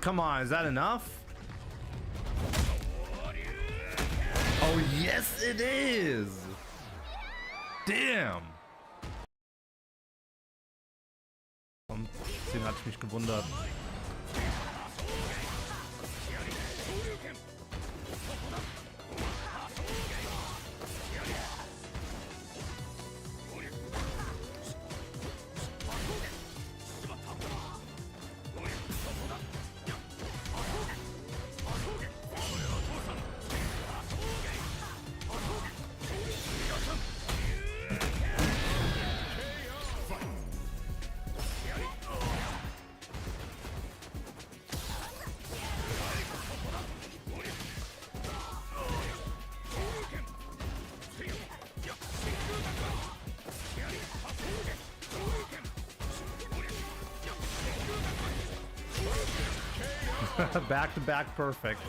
come on, is that enough? Oh yes it is! Damn! Den hatte ich mich gewundert. Back to back perfect.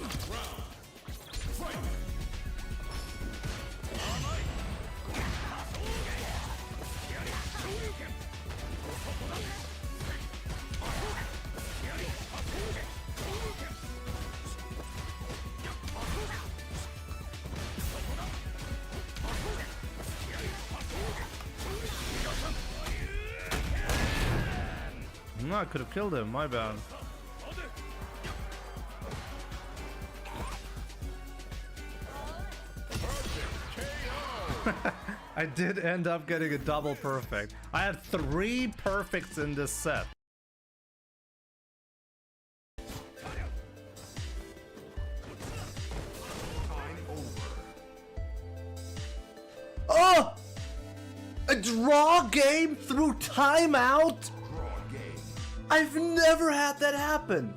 No, I could have killed him, my bad. I did end up getting a double perfect. I had 3 perfects in this set. Oh! A draw game through timeout? I've never had that happen.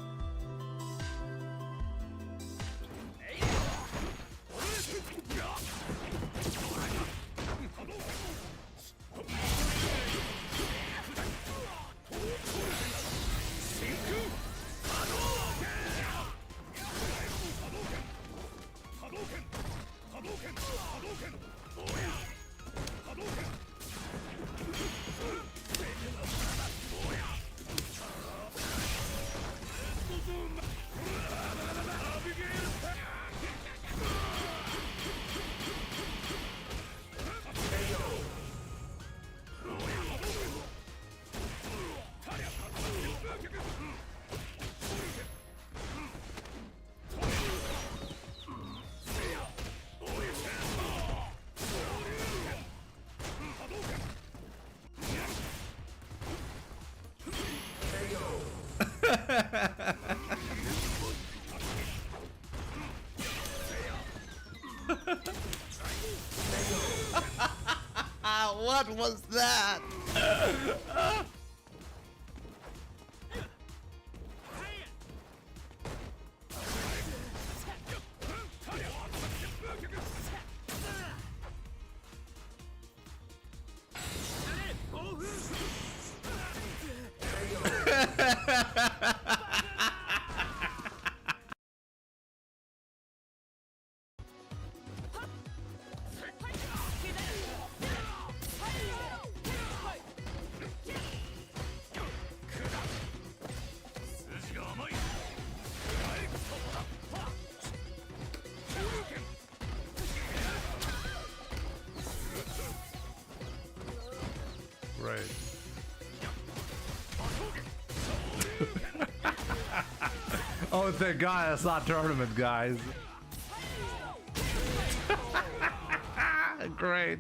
What was that? Right. Oh, thank God, it's not tournament, guys. Great.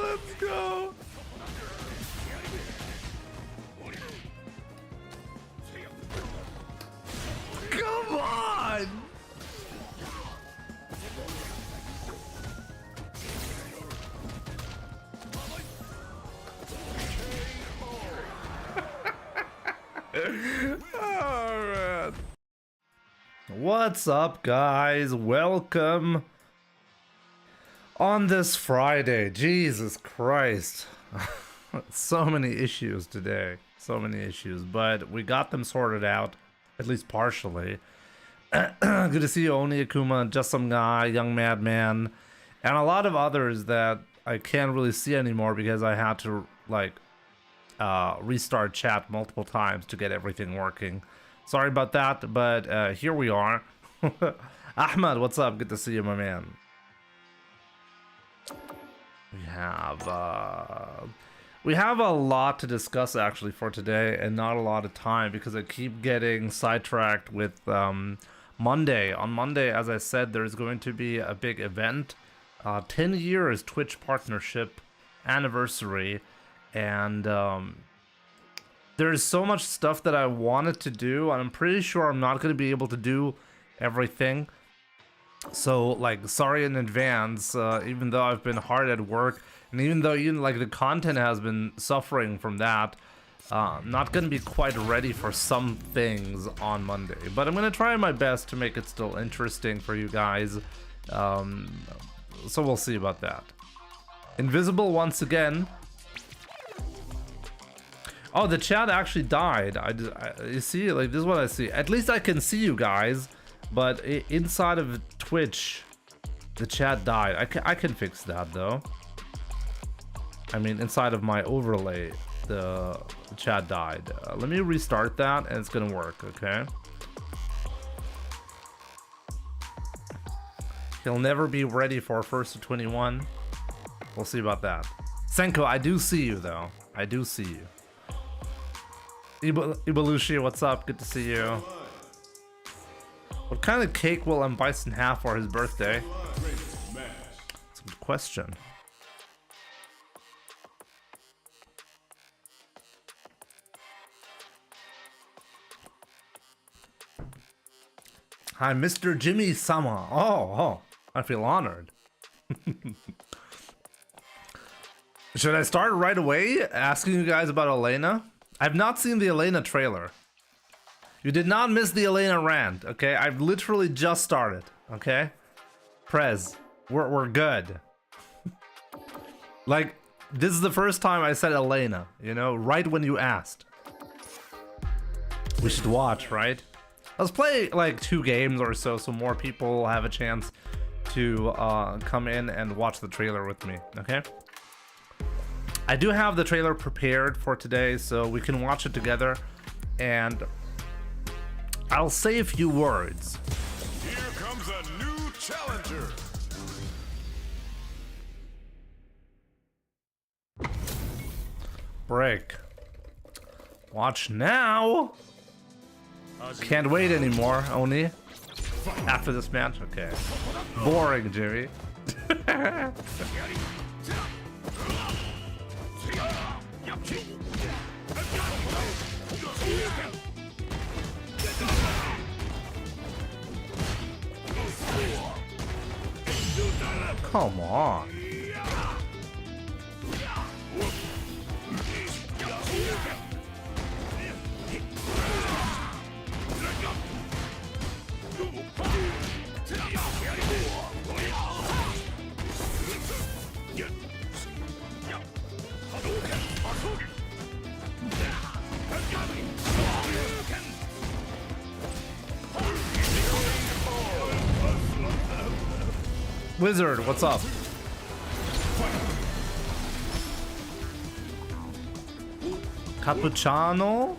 Let's go. Come on. Oh, man. What's up, guys? Welcome on this Friday. Jesus Christ. So many issues today. So many issues, but we got them sorted out, at least partially. Good to see you, Oni Akuma, Just Some Guy, Young Madman, and a lot of others that I can't really see anymore because I had to, like, restart chat multiple times to get everything working. Sorry about that, but here we are. Ahmed, what's up? Good to see you, my man. We have a lot to discuss actually for today, and not a lot of time because I keep getting sidetracked with Monday. On Monday, as I said, there's going to be a big event, 10 years Twitch partnership anniversary, and there's so much stuff that I wanted to do, and I'm pretty sure I'm not going to be able to do everything. So, like, sorry in advance, even though I've been hard at work, and even though like the content has been suffering from that, I'm not going to be quite ready for some things on Monday. But I'm going to try my best to make it still interesting for you guys. So we'll see about that. Invisible once again. Oh, the chat actually died. You see, like, this is what I see. At least I can see you guys. But inside of Twitch, the chat died. I can fix that though. I mean, inside of my overlay, the chat died. Let me restart that and it's gonna work, okay? He'll never be ready for first to 21. We'll see about that. Senko, I do see you though. I do see you. Ibalushi, what's up? Good to see you. What kind of cake will Bison have for his birthday? That's a good question. Hi, Mr. Jimmy Sama. Oh, I feel honored. Should I start right away asking you guys about Elena? I've not seen the Elena trailer. You did not miss the Elena rant, okay? I've literally just started, okay? Prez, we're good. Like, this is the first time I said Elena, you know, right when you asked. We should watch, right? Let's play like 2 games or so more people will have a chance to come in and watch the trailer with me, okay? I do have the trailer prepared for today, so we can watch it together, and I'll say a few words. Here comes a new challenger. Break. Watch now. Can't wait anymore, Oni. After this match? Okay. Boring, Jimmy. Come on. Wizard, what's up? Cappuccino?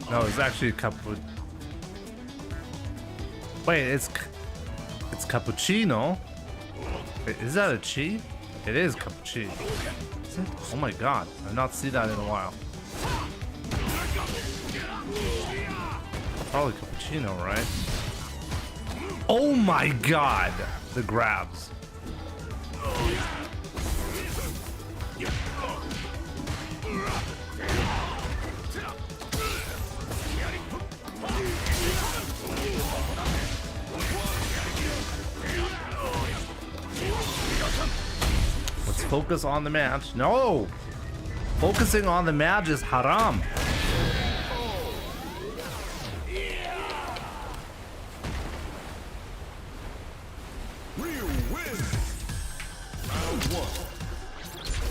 No, it's actually Wait, it's cappuccino? Wait, is that a chi? It is cappuccino. Is it? Oh my god, I've not seen that in a while. Probably cappuccino, right? Oh my god! The grabs. Let's focus on the match. No! Focusing on the match is haram. Ryu wins. Round 1.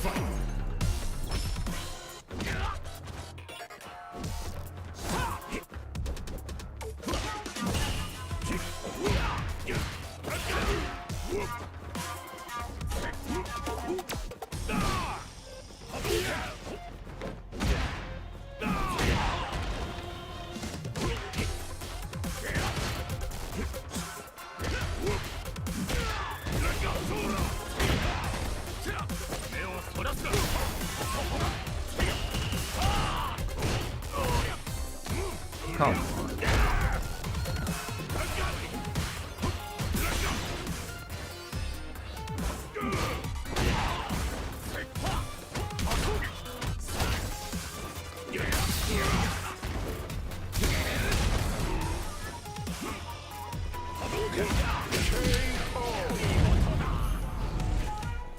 Fight. Come.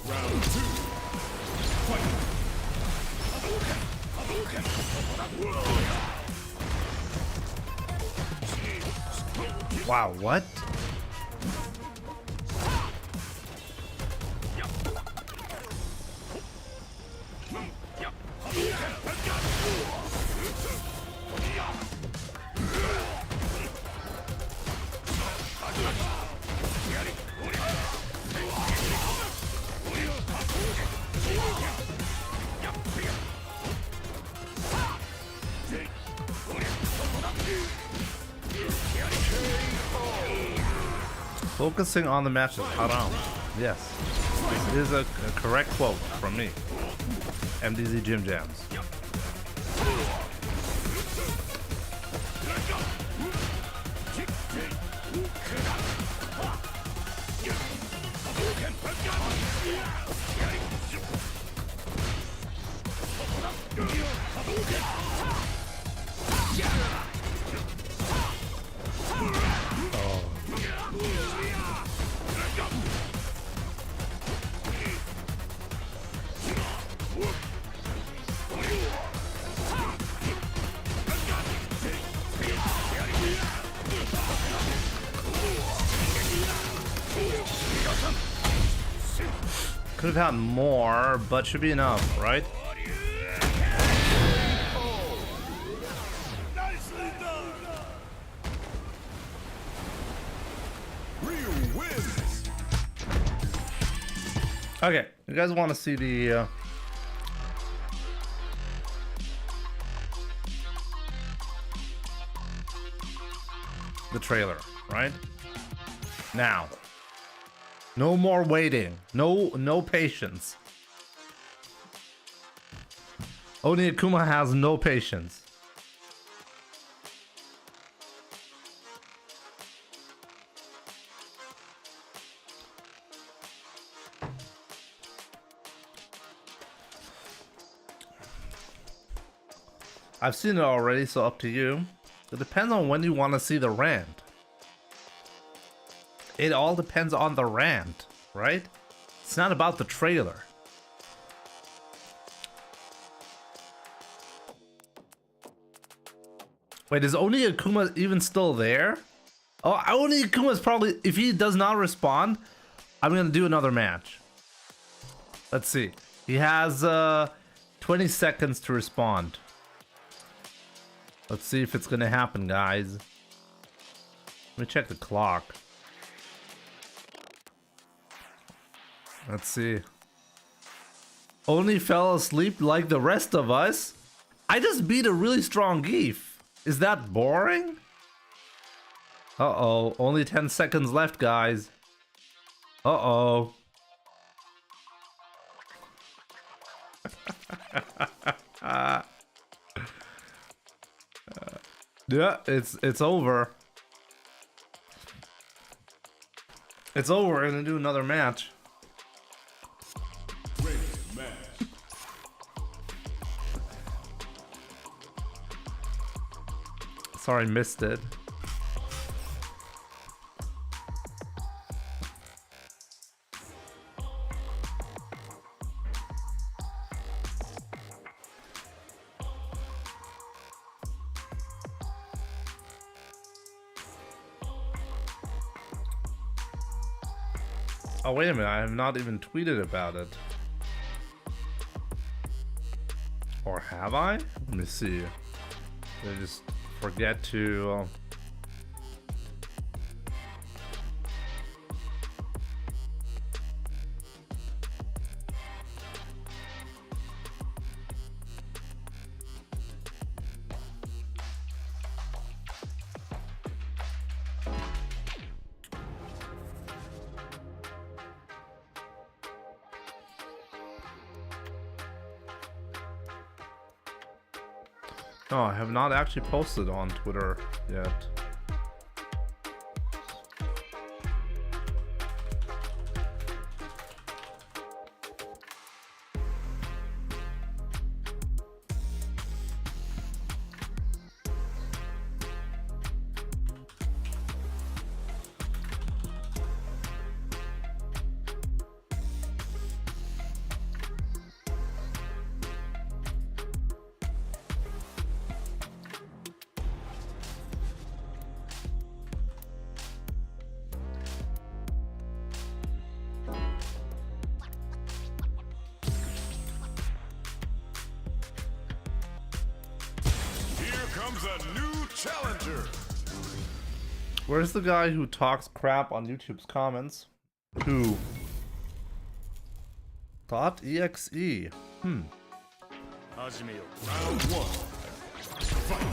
Round 2. Fight. Wow, what? Focusing on the match is haram. Yes. This is a correct quote from me. MDZ Gym Jams. Could have had more, but should be enough, right? Nicely done. Ryu wins. Okay, you guys want to see the trailer, right? Now. No more waiting. No patience. Oni Akuma has no patience. I've seen it already, so up to you. It depends on when you want to see the rant. It all depends on the rant, right? It's not about the trailer. Wait, is Oni Akuma even still there? Oh, Oni Akuma is probably... If he does not respond, I'm going to do another match. Let's see. He has 20 seconds to respond. Let's see if it's going to happen, guys. Let me check the clock. Let's see. Only fell asleep like the rest of us? I just beat a really strong Geef. Is that boring? Uh-oh. Only 10 seconds left, guys. Uh-oh. Yeah, it's over. It's over. We're gonna do another match. Sorry, missed it. Oh, wait a minute. I have not even tweeted about it. Or have I? Let me see. Did I just forget to... No, I have not actually posted on Twitter yet. Comes a new challenger. Where's the guy who talks crap on YouTube's comments? Who? .exe. Round one. Fight.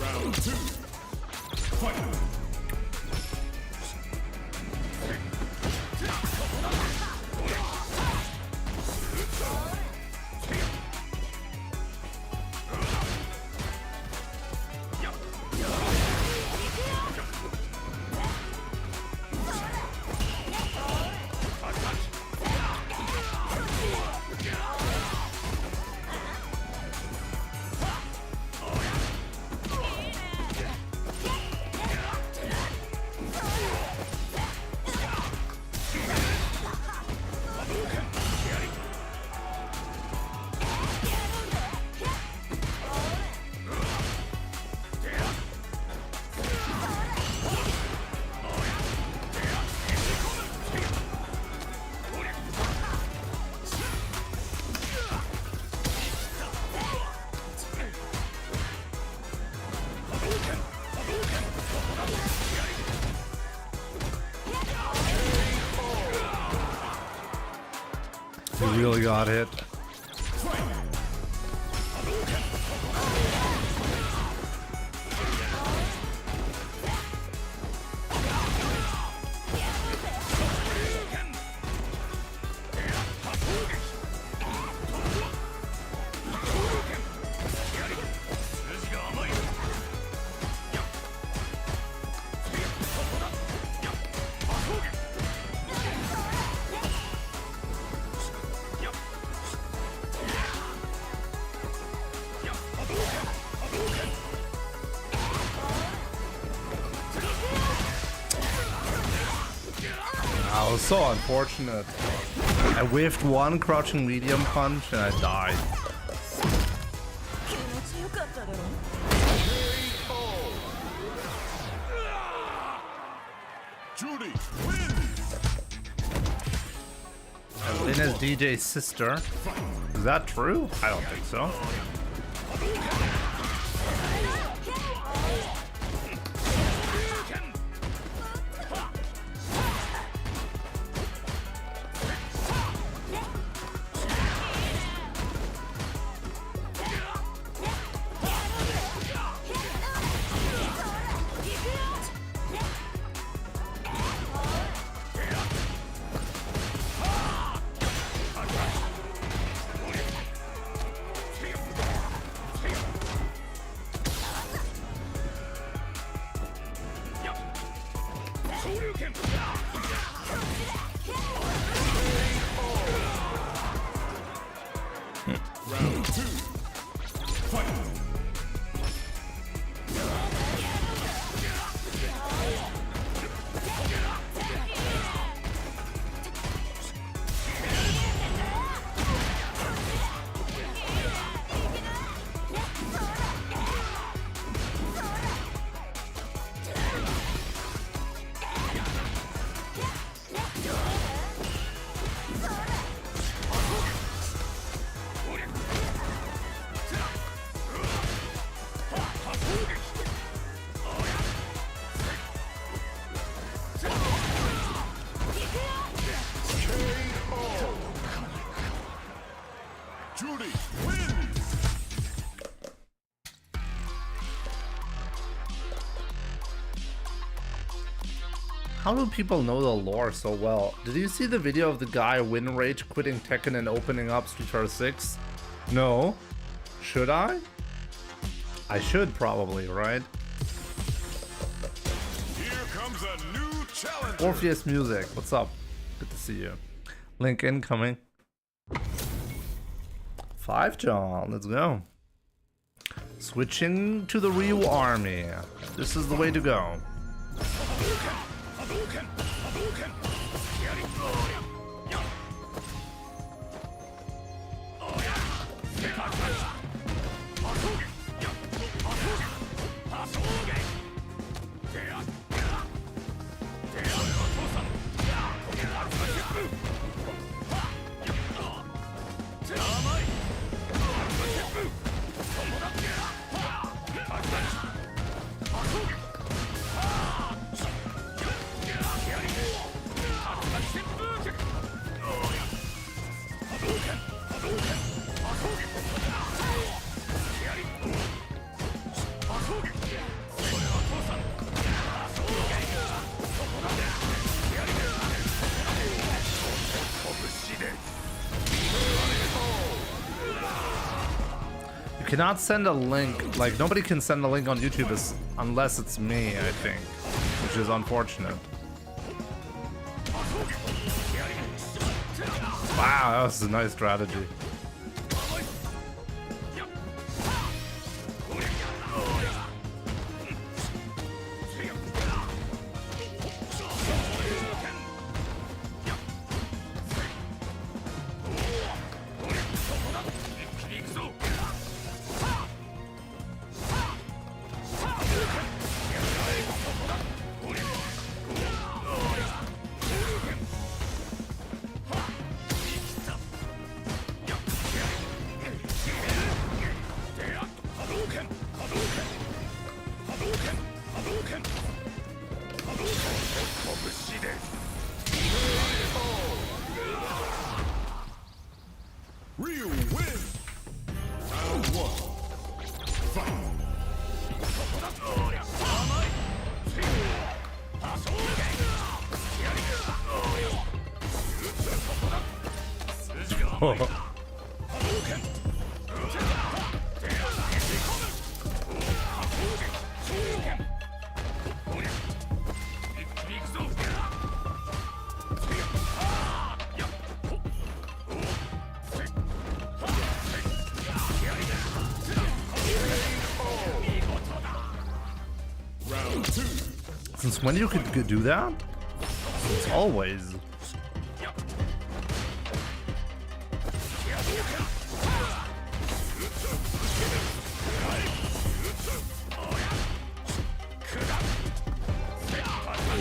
Round two. Fight. He really got hit. That was so unfortunate. I whiffed one crouching medium punch and I died. Judy wins. Elena's DJ's sister. Is that true? I don't think so. Fight! Judy wins! How do people know the lore so well? Did you see the video of the guy win rage quitting Tekken and opening up Street Fighter 6? No. Should I? I should probably, right? Here comes a new challenger! Orpheus Music, what's up? Good to see you. Link incoming. 5 John, let's go. Switching to the Ryu army. This is the way to go. You cannot send a link, like nobody can send a link on YouTube unless it's me, I think, which is unfortunate. Wow, that was a nice strategy. Ryu wins! Round 1. Fight! Round 2. Since when you could do that? Since always.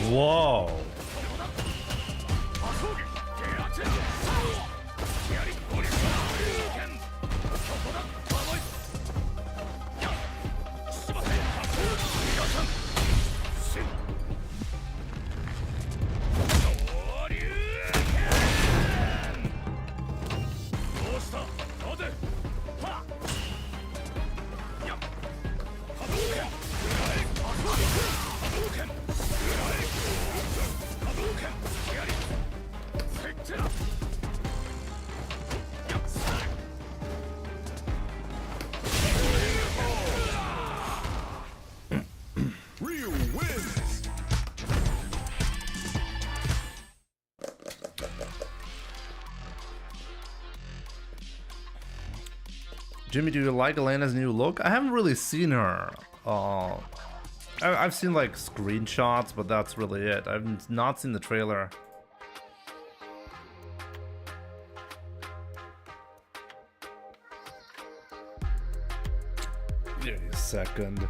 Whoa. Jimmy, do you like Elena's new look? I haven't really seen her. I've seen like screenshots, but that's really it. I've not seen the trailer. Give me a second.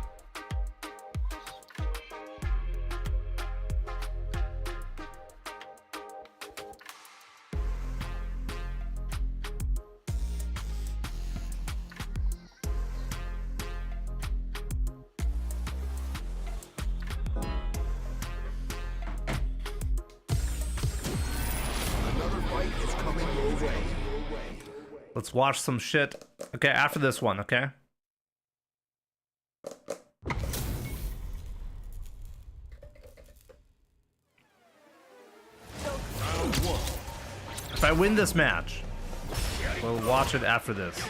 Let's watch some shit. Okay, after this one, okay? If I win this match, we'll watch it after this.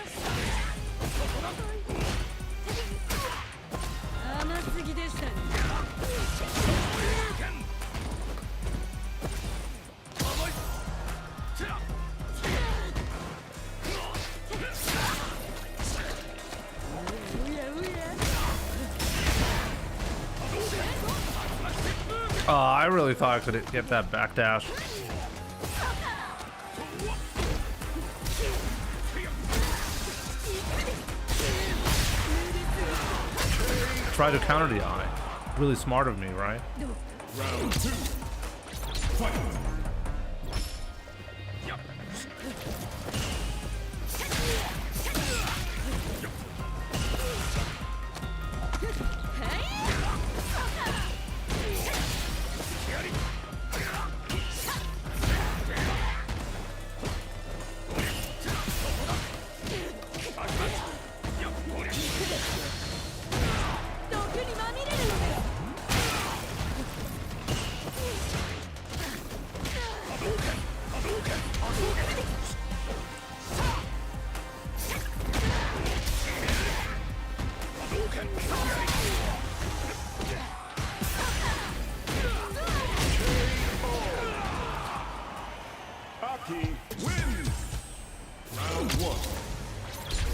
Oh, I really thought I could get that backdash. Try to counter the eye. Really smart of me, right? Round 2. Fight. Capcom wins. Round 1.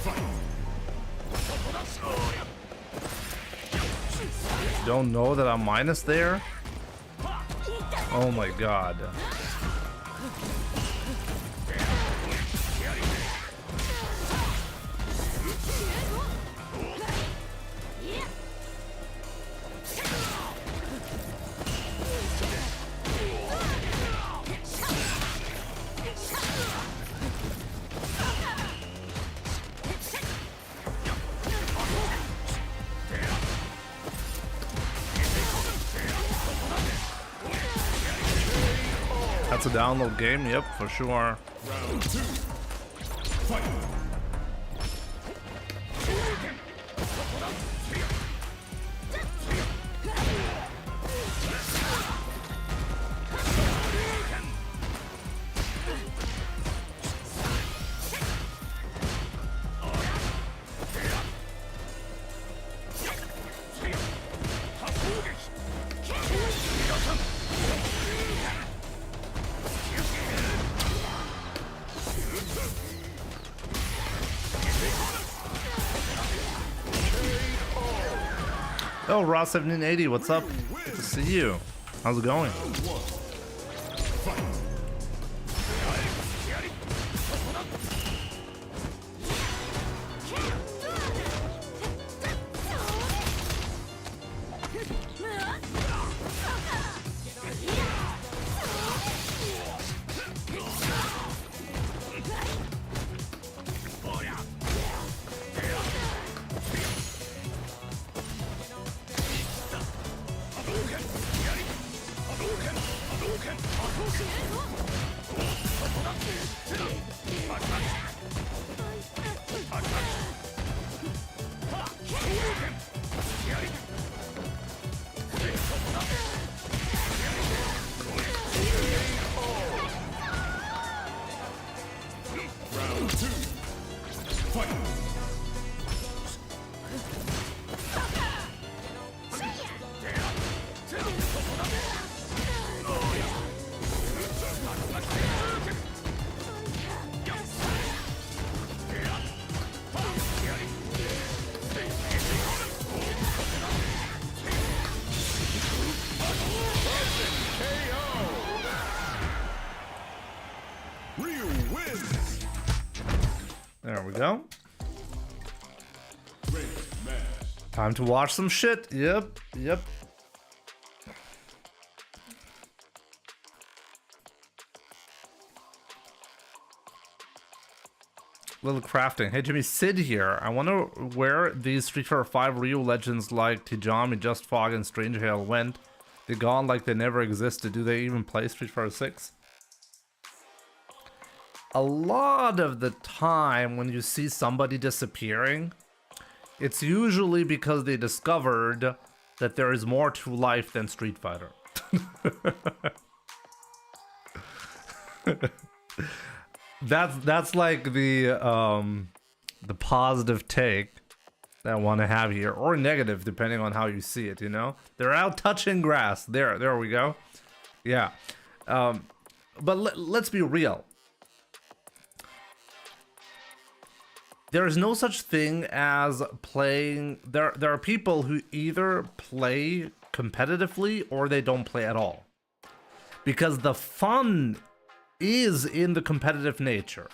Fight. Don't know that I'm minus there? Oh my god. That's a download game, yep, for sure. Round 2. Fight. Oh, Ross1780, what's up? Good to see you. How's it going? go. Ring match. Time to watch some shit. Yep. Little crafting. Hey Jimmy, Sid here. I wonder where these Street Fighter 5 Rio legends like Tijami, Just Fog, and Strange Hail went. They're gone like they never existed. Do they even play Street Fighter 6? A lot of the time when you see somebody disappearing, it's usually because they discovered that there is more to life than Street Fighter. That's like the positive take that I want to have here, or negative depending on how you see it. You know, they're out touching grass. There we go. Yeah, but let's be real. There is no such thing as playing. There are people who either play competitively or they don't play at all, because the fun is in the competitive nature.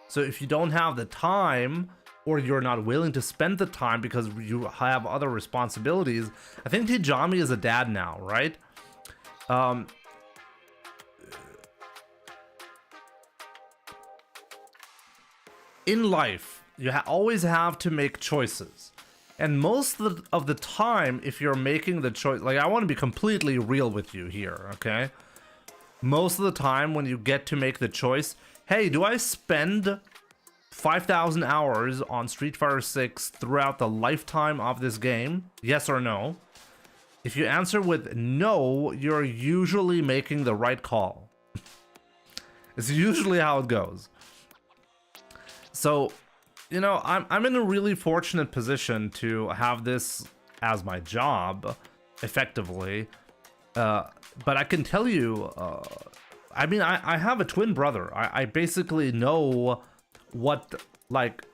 So if you don't have the time, or you're not willing to spend the time because you have other responsibilities. I think Tijami is a dad now, right? In life, you always have to make choices. And most of the time, if you're making the choice, like, I want to be completely real with you here, okay? Most of the time when you get to make the choice, hey, do I spend 5,000 hours on Street Fighter 6 throughout the lifetime of this game? Yes or no? If you answer with no, you're usually making the right call. It's usually how it goes. So, you know, I'm in a really fortunate position to have this as my job, effectively. But I can tell you, I mean, I have a twin brother. I basically know what, like,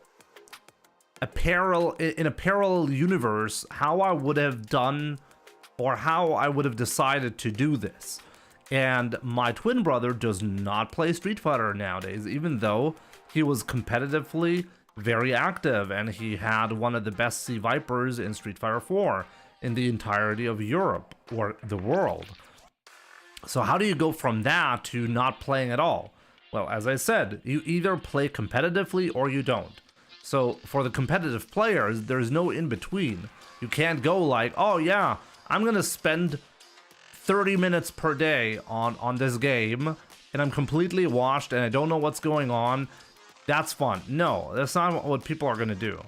in a parallel universe, how I would have done, or how I would have decided to do this. And my twin brother does not play Street Fighter nowadays, even though he was competitively very active, and he had one of the best C Vipers in Street Fighter 4 in the entirety of Europe, or the world. So how do you go from that to not playing at all? Well, as I said, you either play competitively or you don't. So for the competitive players, there's no in between. You can't go like, oh yeah, I'm gonna spend 30 minutes per day on this game, and I'm completely washed and I don't know what's going on. That's fun. No, that's not what people are gonna do.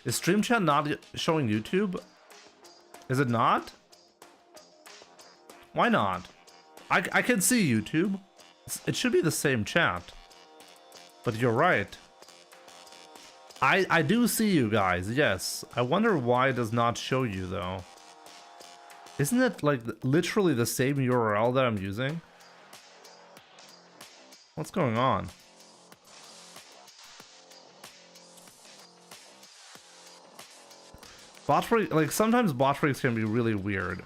Is Stream Chat not showing YouTube? Is it not? Why not? I can see YouTube. It should be the same chat. But you're right. I do see you guys, yes. I wonder why it does not show you though. Isn't it like literally the same URL that I'm using? What's going on? Bot break, like sometimes bot breaks can be really weird.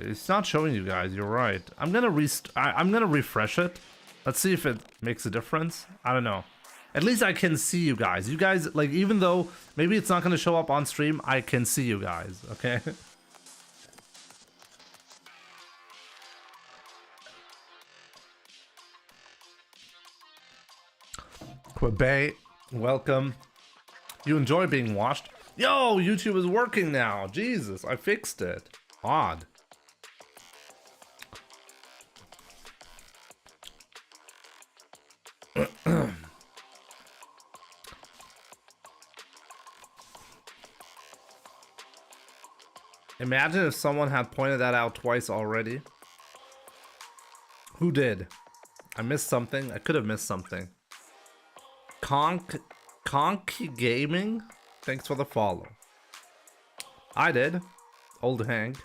It's not showing you guys. You're right. I'm gonna refresh it. Let's see if it makes a difference. I don't know. At least I can see you guys. You guys, like, even though maybe it's not gonna show up on stream, I can see you guys. Okay. Quebec, welcome. You enjoy being watched? Yo, YouTube is working now. Jesus, I fixed it. Odd. Imagine if someone had pointed that out twice already. Who did? I missed something. I could have missed something. Conky Gaming? Thanks for the follow. I did. Old Hank.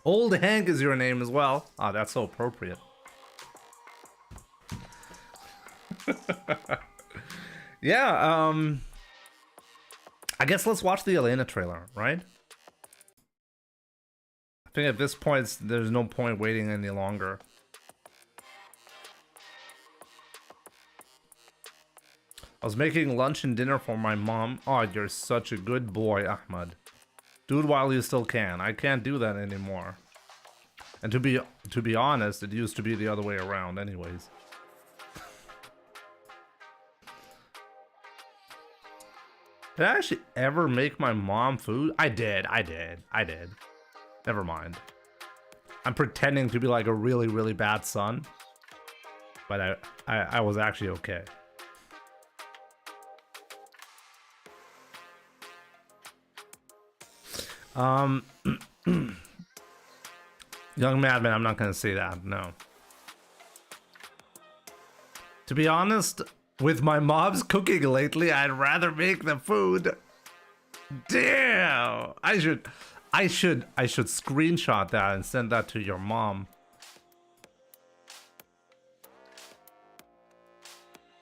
Old Hank is your name as well. Ah, that's so appropriate. Yeah, I guess let's watch the Elena trailer, right? I think at this point, there's no point waiting any longer. I was making lunch and dinner for my mom. Oh, you're such a good boy, Ahmad. Do it while you still can. I can't do that anymore. And to be honest, it used to be the other way around anyways. Did I actually ever make my mom food? I did. Never mind. I'm pretending to be like a really, really bad son. But I was actually okay. Young madman, I'm not gonna say that, no. To be honest, with my mom's cooking lately, I'd rather make the food. Damn! I should screenshot that and send that to your mom.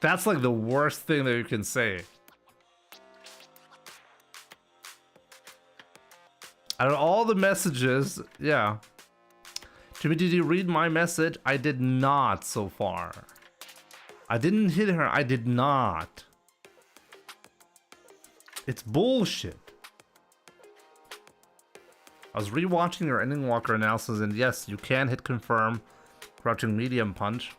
That's like the worst thing that you can say. Out of all the messages, yeah. Jimmy, did you read my message? I did not so far. I didn't hit her. I did not. It's bullshit. I was rewatching your Ending Walker analysis, and yes, you can hit confirm, crouching medium punch.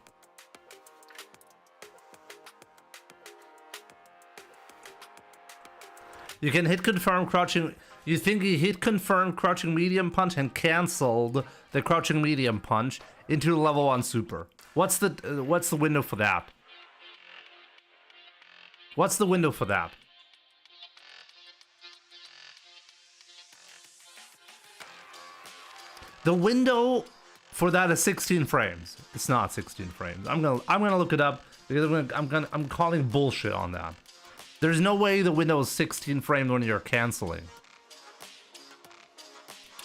You can hit confirm crouching. You think he hit confirm crouching medium punch and canceled the crouching medium punch into level 1 super. What's the window for that? What's the window for that? The window for that is 16 frames. It's not 16 frames. I'm gonna look it up because I'm calling bullshit on that. There's no way the window is 16 frames when you're canceling.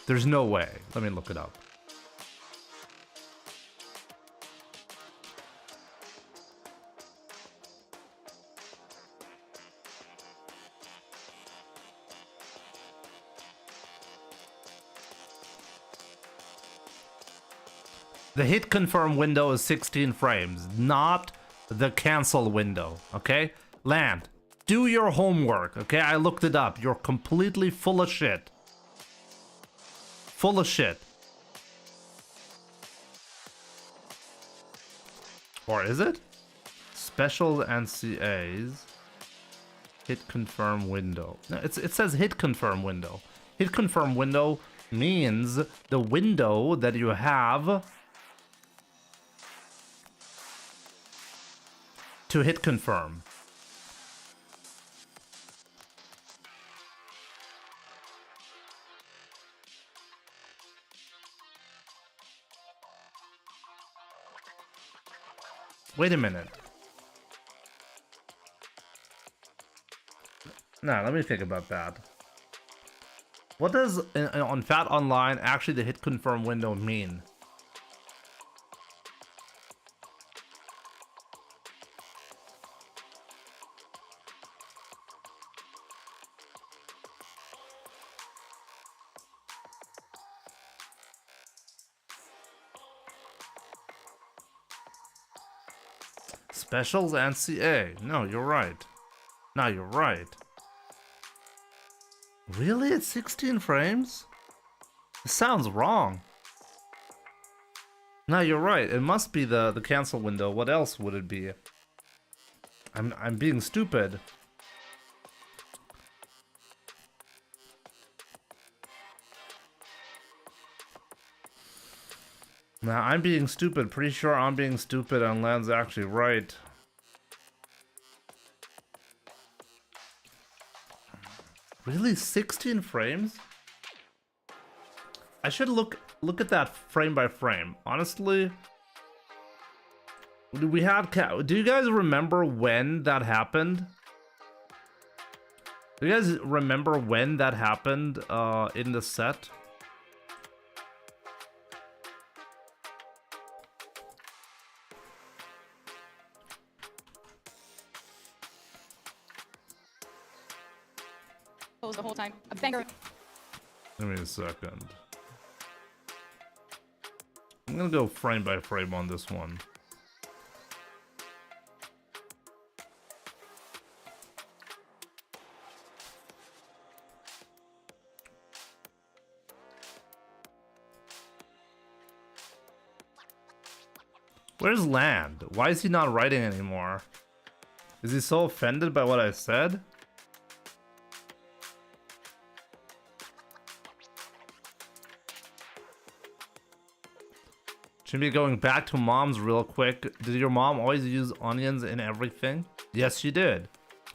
There's no way. Let me look it up. The hit confirm window is 16 frames, not the cancel window, okay? Land, do your homework, okay? I looked it up. You're completely full of shit. Full of shit. Or is it? Special NCAs. Hit confirm window. No, it says hit confirm window. Hit confirm window means the window that you have to hit confirm. Wait a minute. Nah, let me think about that. What does on Fat Online actually the hit confirm window mean? Specials and CA. No, you're right. No, you're right. Really? It's 16 frames? It sounds wrong. No, you're right. It must be the cancel window. What else would it be? I'm being stupid. Now, I'm being stupid. Pretty sure I'm being stupid and Lan's actually right. Really? 16 frames? I should look at that frame by frame. Honestly, do you guys remember when that happened? Do you guys remember when that happened in the set? The whole time. A banger. Give me a second. I'm gonna go frame by frame on this one. Where's Land? Why is he not writing anymore? Is he so offended by what I said? Should be going back to mom's real quick. Did your mom always use onions in everything? Yes, she did.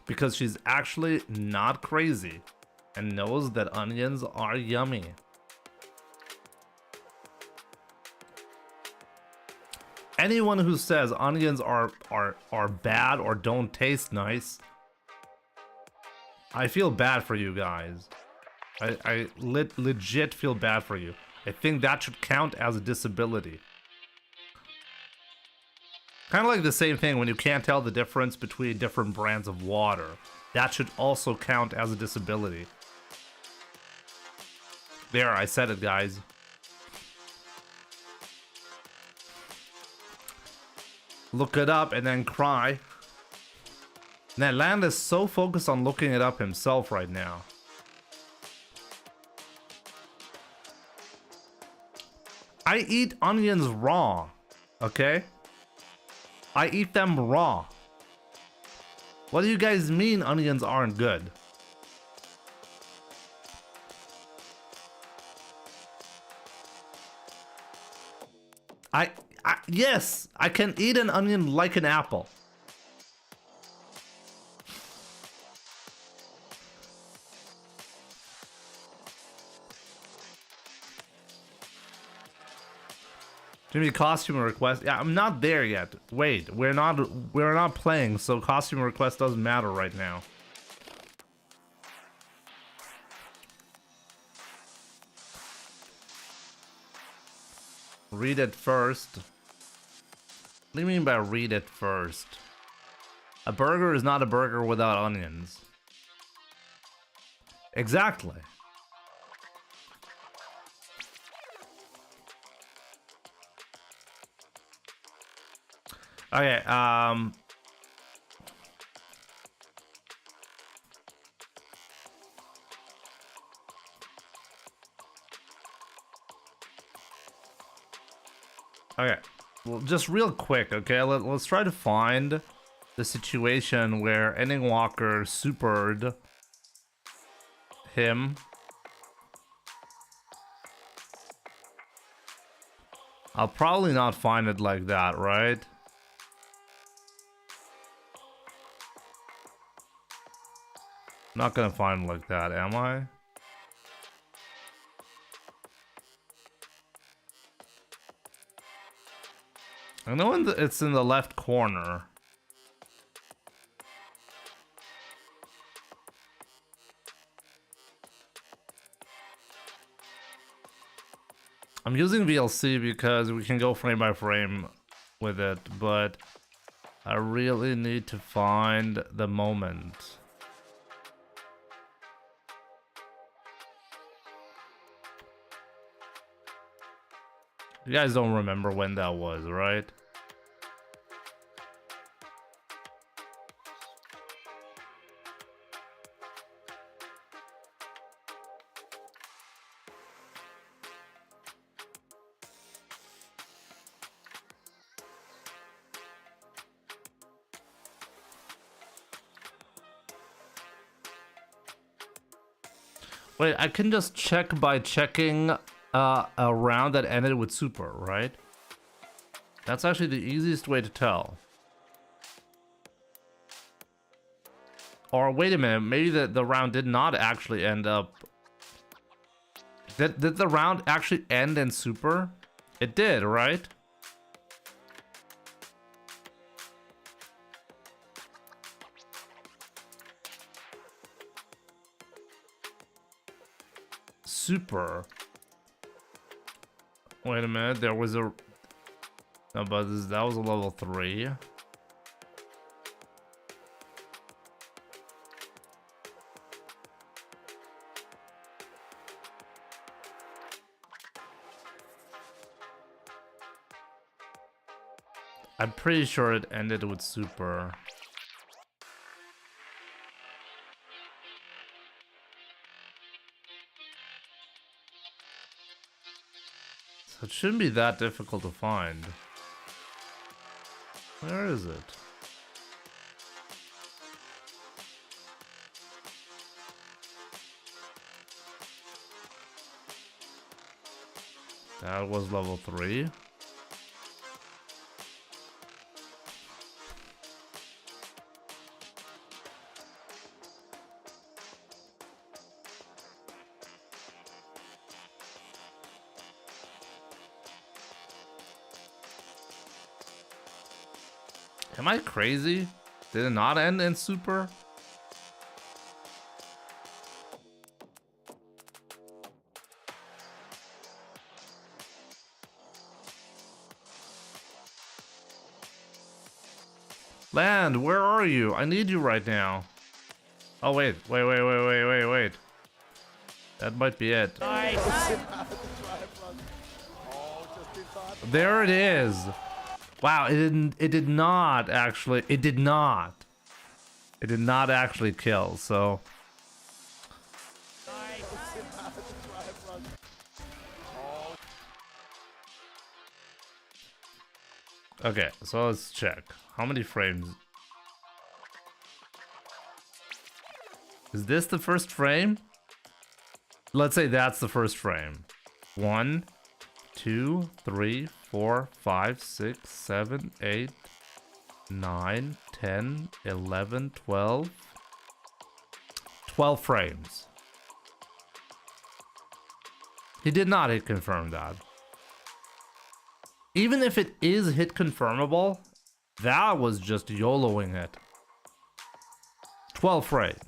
Because she's actually not crazy and knows that onions are yummy. Anyone who says onions are bad or don't taste nice, I feel bad for you guys. I legit feel bad for you. I think that should count as a disability. Kind of like the same thing when you can't tell the difference between different brands of water. That should also count as a disability. There, I said it, guys. Look it up and then cry. Land is so focused on looking it up himself right now. I eat onions raw, okay? I eat them raw. What do you guys mean onions aren't good? Yes, I can eat an onion like an apple. Jimmy, costume request. Yeah, I'm not there yet. Wait, we're not playing, so costume request doesn't matter right now. Read it first. What do you mean by read it first? A burger is not a burger without onions. Exactly. Okay, okay, well, just real quick, okay, let's try to find the situation where Ending-Walker supered him. I'll probably not find it like that, right? I'm not gonna find it like that, am I? I know it's in the left corner. I'm using VLC because we can go frame by frame with it, but I really need to find the moment. You guys don't remember when that was, right? Wait, I can just check by checking a round that ended with super, right? That's actually the easiest way to tell. Or wait a minute, maybe the round did not actually end up. Did the round actually end in super? It did, right? Super. Wait a minute, there was a... No, but that was a level 3. I'm pretty sure it ended with super. So it shouldn't be that difficult to find. Where is it? That was level 3. Am I crazy? Did it not end in super? Land, where are you? I need you right now. Oh, wait. Wait. That might be it. There it is. Wow, it did not actually kill, so okay, so let's check. How many frames? Is this the first frame? Let's say that's the first frame. 1, 2, 3, 4, 5, 6, 7, 8, 9, 10, 11, 12. 12 frames. He did not hit confirm that. Even if it is hit confirmable, that was just YOLOing it. 12 frames.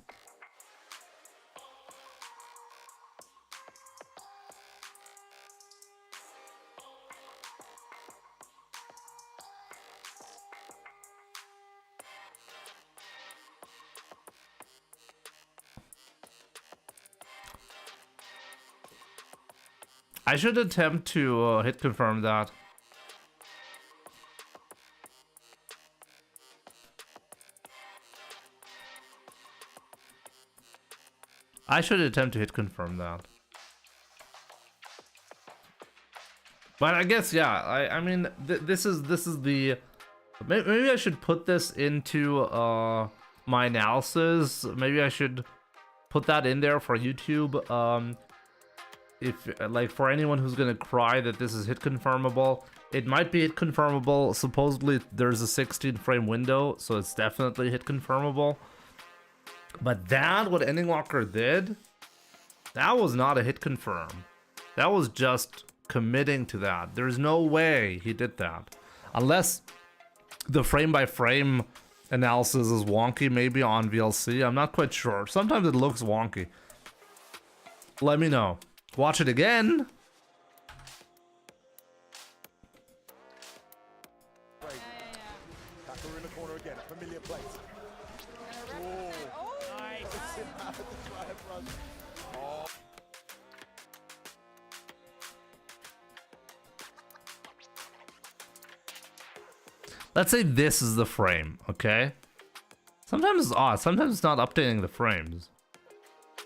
I should attempt to hit confirm that. I should attempt to hit confirm that. But I guess, yeah, I mean, this is the... Maybe I should put this into my analysis. Maybe I should put that in there for YouTube. If, like, for anyone who's gonna cry that this is hit confirmable, it might be hit confirmable. Supposedly there's a 16 frame window, so it's definitely hit confirmable. But that, what Ending Walker did, that was not a hit confirm. That was just committing to that. There's no way he did that. Unless the frame by frame analysis is wonky, maybe on VLC. I'm not quite sure. Sometimes it looks wonky. Let me know. Watch it again. In the corner again, a familiar place. Let's say this is the frame, okay? Sometimes it's odd. Sometimes it's not updating the frames.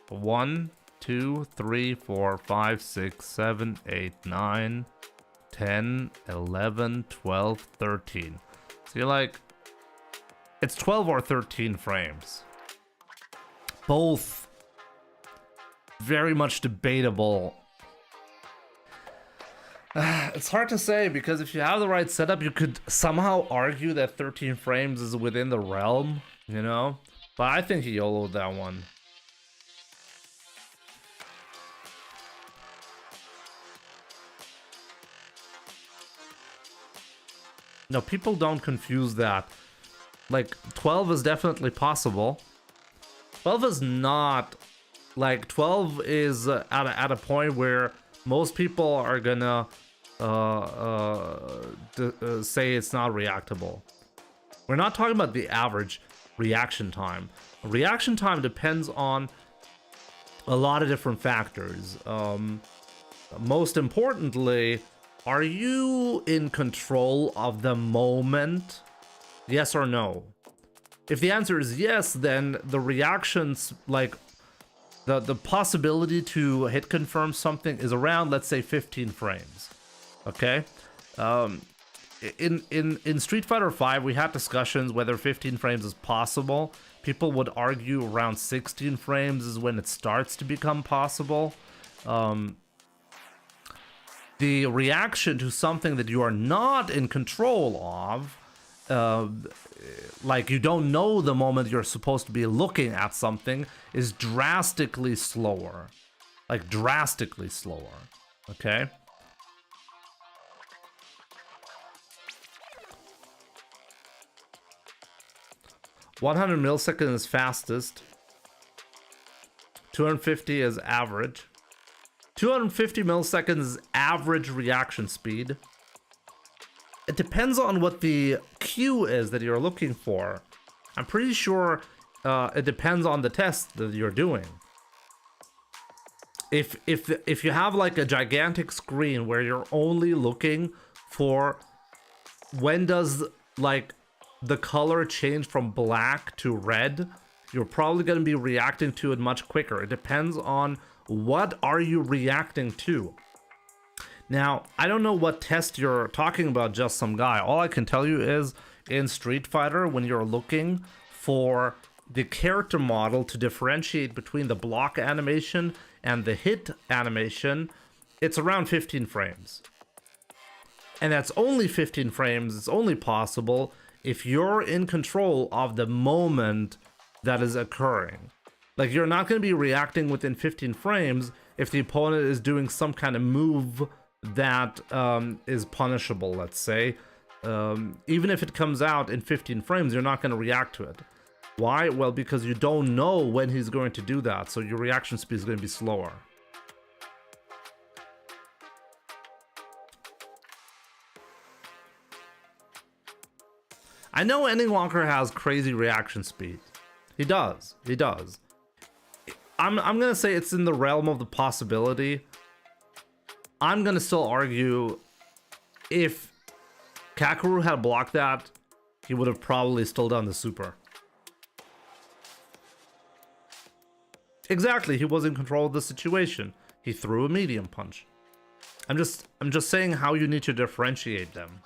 1, 2, 3, 4, 5, 6, 7, 8, 9, 10, 11, 12, 13. So you're like, it's 12 or 13 frames. Both very much debatable. It's hard to say, because if you have the right setup, you could somehow argue that 13 frames is within the realm, you know? But I think he YOLO'd that one. No, people don't confuse that. Like, 12 is definitely possible. 12 is not... Like, 12 is at a point where most people are gonna say it's not reactable. We're not talking about the average reaction time. Reaction time depends on a lot of different factors. Most importantly, Are you in control of the moment? Yes or no? If the answer is yes, then the reactions, like the possibility to hit confirm something is around, let's say, 15 frames. Okay? In Street Fighter V, we had discussions whether 15 frames is possible. People would argue around 16 frames is when it starts to become possible. The reaction to something that you are not in control of, like you don't know the moment you're supposed to be looking at something, is drastically slower. Like drastically slower. Okay? "100 milliseconds is fastest. 250 is average. 250 milliseconds is average reaction speed. It depends on what the cue is that you're looking for. I'm pretty sure it depends on the test that you're doing. If you have like a gigantic screen where you're only looking for when does like the color change from black to red, you're probably going to be reacting to it much quicker. It depends on what are you reacting to. Now, I don't know what test you're talking about, just some guy. All I can tell you is in Street Fighter, when you're looking for the character model to differentiate between the block animation and the hit animation, it's around 15 frames. And that's only 15 frames. It's only possible if you're in control of the moment that is occurring. Like, you're not going to be reacting within 15 frames if the opponent is doing some kind of move that is punishable, let's say. Even if it comes out in 15 frames, you're not going to react to it. Why? Well, because you don't know when he's going to do that, so your reaction speed is going to be slower. I know Ending has crazy reaction speed. He does. He does. I'm gonna say it's in the realm of the possibility. I'm gonna still argue if Kakeru had blocked that, he would have probably still done the super. Exactly, he was in control of the situation. He threw a medium punch. I'm just saying how you need to differentiate them.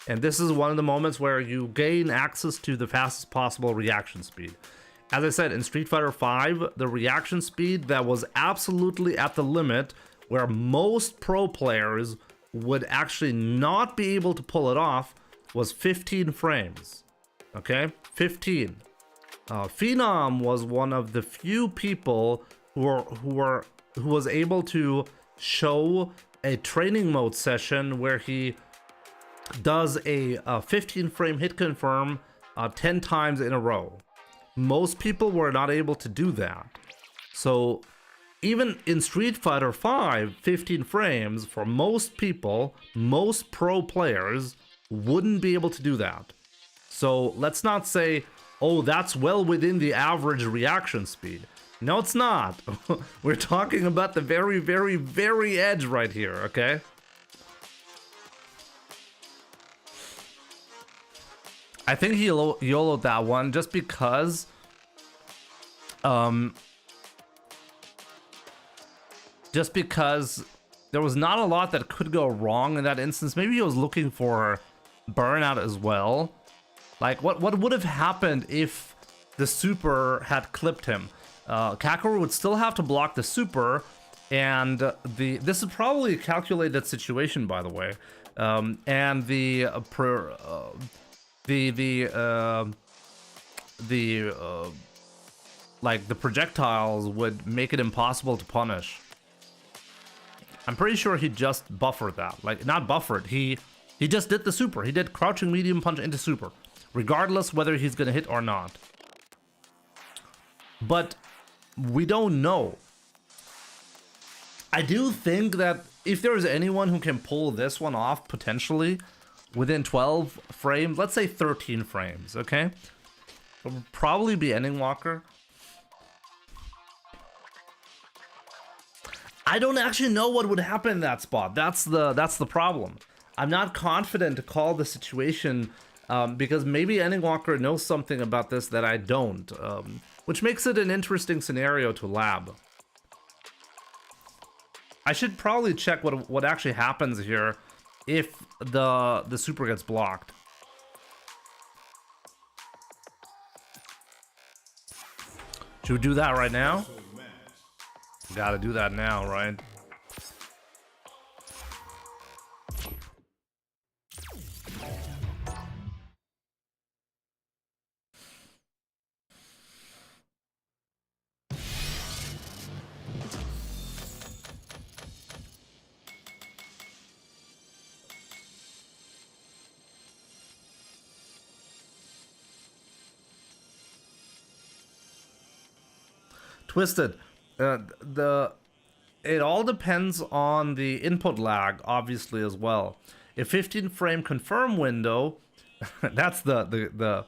And this is one of the moments where you gain access to the fastest possible reaction speed. As I said, in Street Fighter V, the reaction speed that was absolutely at the limit, where most pro players would actually not be able to pull it off, was 15 frames. Okay? 15. Phenom was one of the few people who was able to show a training mode session where he does a 15 frame hit confirm 10 times in a row. Most people were not able to do that. So even in Street Fighter V, 15 frames for most people, most pro players wouldn't be able to do that. So let's not say, oh, that's well within the average reaction speed. No, it's not. We're talking about the very, very, very edge right here, okay? I think he YOLO'd that one just because there was not a lot that could go wrong in that instance. Maybe he was looking for burnout as well. Like, what would have happened if the super had clipped him? Kakeru would still have to block the super, and this is probably a calculated situation, by the way. And the projectiles would make it impossible to punish. I'm pretty sure he just buffered that. Like, not buffered, he just did the super. He did crouching medium punch into super, regardless whether he's gonna hit or not. But we don't know. I do think that if there's anyone who can pull this one off potentially within 12 frames, let's say 13 frames, okay? It would probably be Ending Walker. I don't actually know what would happen in that spot. That's the problem. I'm not confident to call the situation because maybe Endingwalker knows something about this that I don't, which makes it an interesting scenario to lab. I should probably check what actually happens here if the super gets blocked. Should we do that right now? Gotta do that now, right? Twisted. It all depends on the input lag, obviously, as well. A 15 frame confirm window, that's that's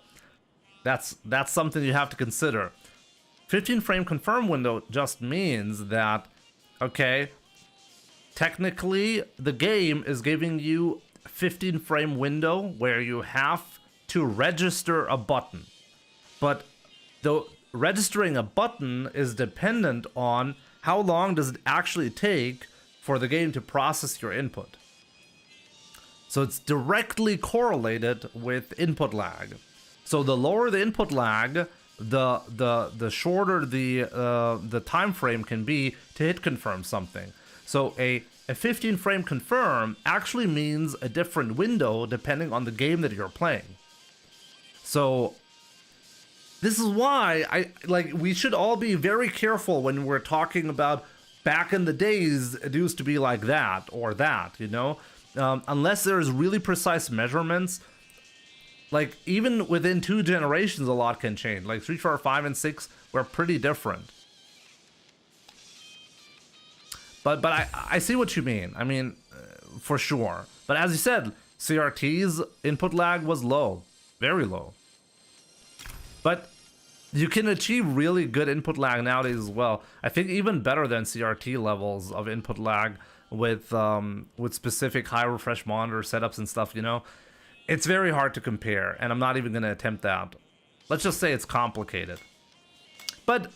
something you have to consider. 15 frame confirm window just means that, okay, technically the game is giving you a 15 frame window where you have to register a button, but the registering a button is dependent on how long does it actually take for the game to process your input. So it's directly correlated with input lag. So the lower the input lag, the shorter the time frame can be to hit confirm something. So a 15 frame confirm actually means a different window depending on the game that you're playing. So this is why we should all be very careful when we're talking about back in the days it used to be like that or that, you know? Unless there's really precise measurements, like even within 2 generations a lot can change. Like Street Fighter 5 and 6 were pretty different. But I see what you mean. I mean, for sure. But as you said, CRT's input lag was low, very low. But you can achieve really good input lag nowadays as well. I think even better than CRT levels of input lag with specific high refresh monitor setups and stuff, you know. It's very hard to compare, and I'm not even going to attempt that. Let's just say it's complicated. But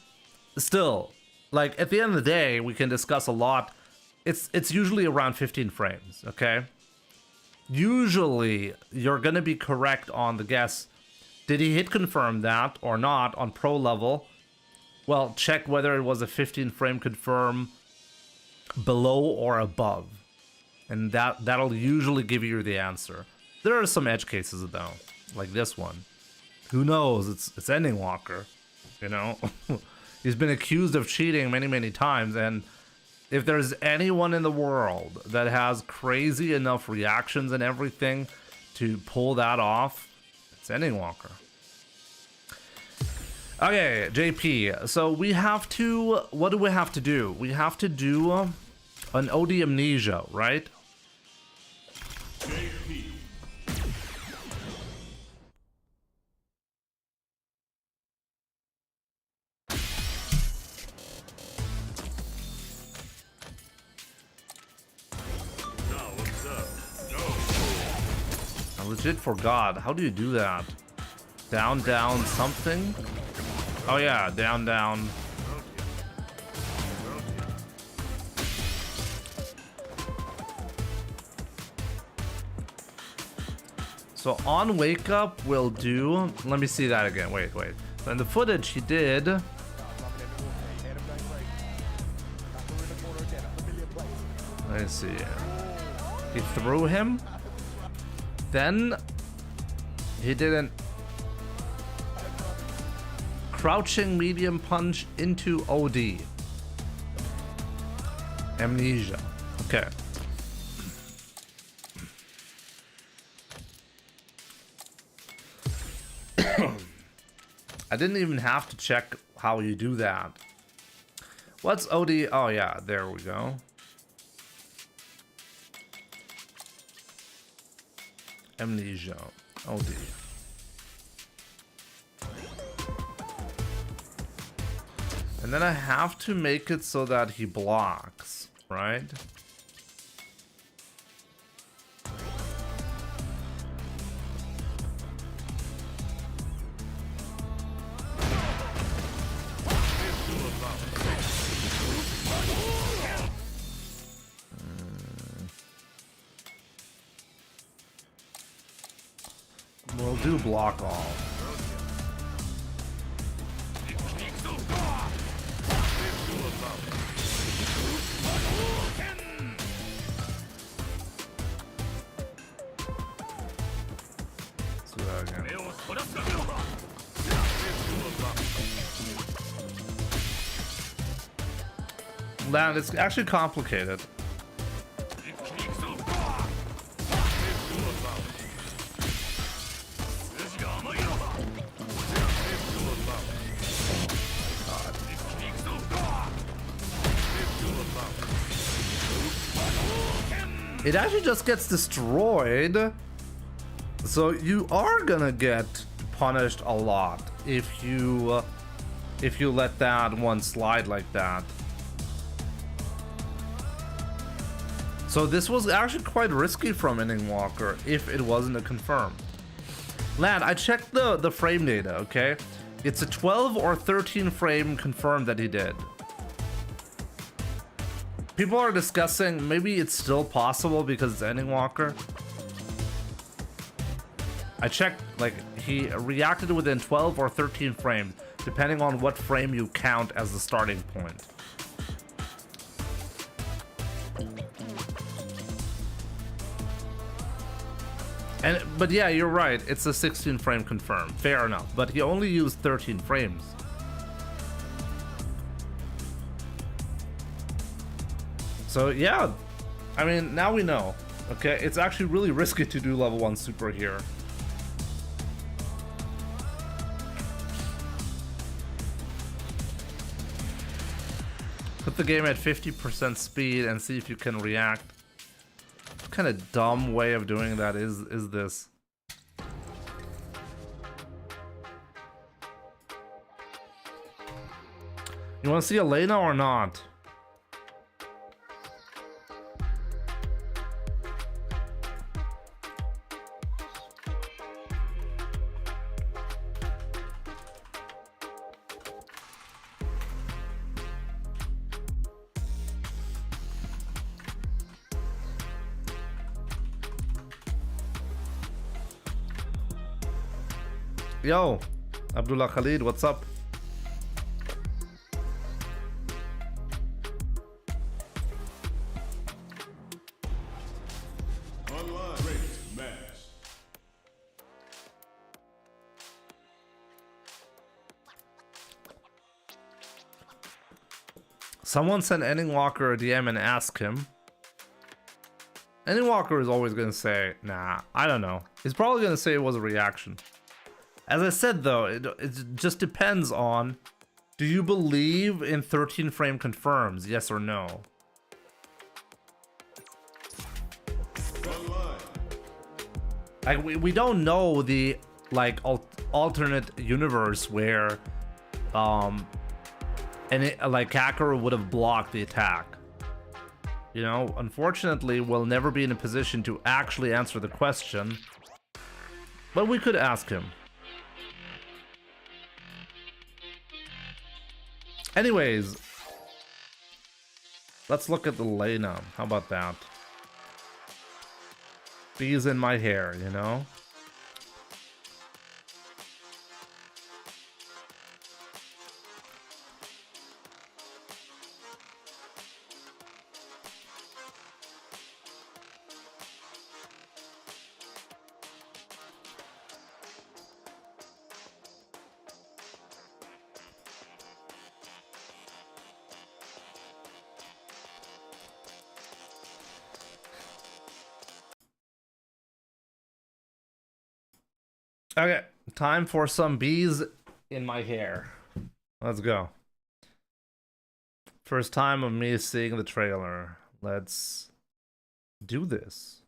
still, like at the end of the day, we can discuss a lot. It's usually around 15 frames, okay? Usually you're going to be correct on the guess. Did he hit confirm that or not on pro level? Well, check whether it was a 15 frame confirm below or above. And that'll usually give you the answer. There are some edge cases though, like this one. Who knows? It's Endingwalker, you know? He's been accused of cheating many times, and if there's anyone in the world that has crazy enough reactions and everything to pull that off, it's Endingwalker. Okay, JP. So we have to. What do we have to do? We have to do an OD amnesia, right? JP. Now observe. Go. I legit forgot. How do you do that? Down, down, something? Oh yeah, down, down. So on wake up, we'll do. Let me see that again. Wait. So in the footage, he did. Let's see. He threw him. Then he did an crouching medium punch into OD. Amnesia. Okay. I didn't even have to check how you do that. What's OD? Oh yeah, there we go. Amnesia. OD. And then I have to make it so that he blocks. right? We'll do block all. Let's do that again. That it's actually complicated. It actually just gets destroyed. So you are gonna get punished a lot if you let that one slide like that. So this was actually quite risky from Inning Walker if it wasn't a confirm. Lad, I checked the frame data, okay? It's a 12 or 13 frame confirm that he did. People are discussing maybe it's still possible because it's Ending Walker. I checked, like, he reacted within 12 or 13 frames, depending on what frame you count as the starting point. But yeah, you're right, it's a 16 frame confirm, fair enough, but he only used 13 frames. So yeah, I mean, now we know, okay? It's actually really risky to do level 1 super here. Put the game at 50% speed and see if you can react. What kind of dumb way of doing that is this? You want to see Elena or not? Yo, Abdullah Khalid, what's up? Online ranked match. Someone sent Ending Walker a DM and asked him. Ending Walker is always gonna say, nah, I don't know. He's probably gonna say it was a reaction. As I said though, it just depends on, do you believe in 13 frame confirms, yes or no? Like we don't know the like alternate universe where like hacker would have blocked the attack. You know, unfortunately, we'll never be in a position to actually answer the question, but we could ask him. Anyways, let's look at the Elena. How about that? Bees in my hair, you know? Okay, time for some bees in my hair. Let's go. First time of me seeing the trailer. Let's do this.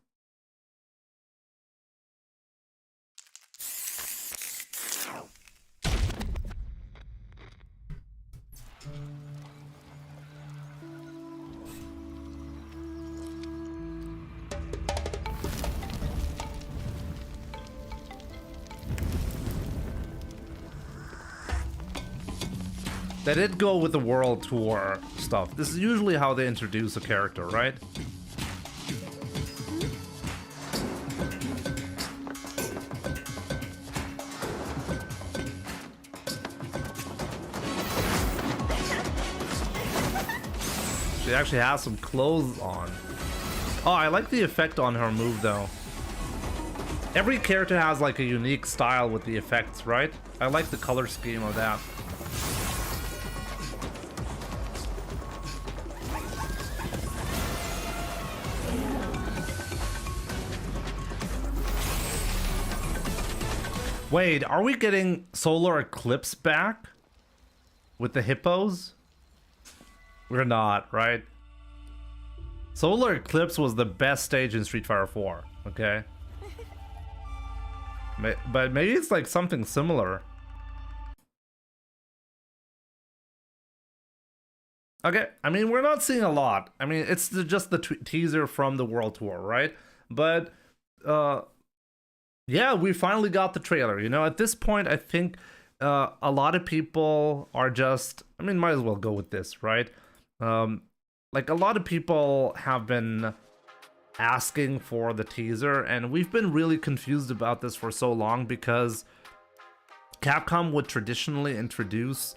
They did go with the World Tour stuff. This is usually how they introduce a character, right? She actually has some clothes on. Oh, I like the effect on her move though. Every character has like a unique style with the effects, right? I like the color scheme of that. Wait, are we getting Solar Eclipse back? With the hippos? We're not, right? Solar Eclipse was the best stage in Street Fighter 4, okay? But maybe it's like something similar. Okay, I mean, we're not seeing a lot. I mean, it's just the teaser from the World Tour, right? But, yeah, we finally got the trailer. You know, at this point, I think a lot of people are just... I mean, might as well go with this, right? Like, a lot of people have been asking for the teaser, and we've been really confused about this for so long because Capcom would traditionally introduce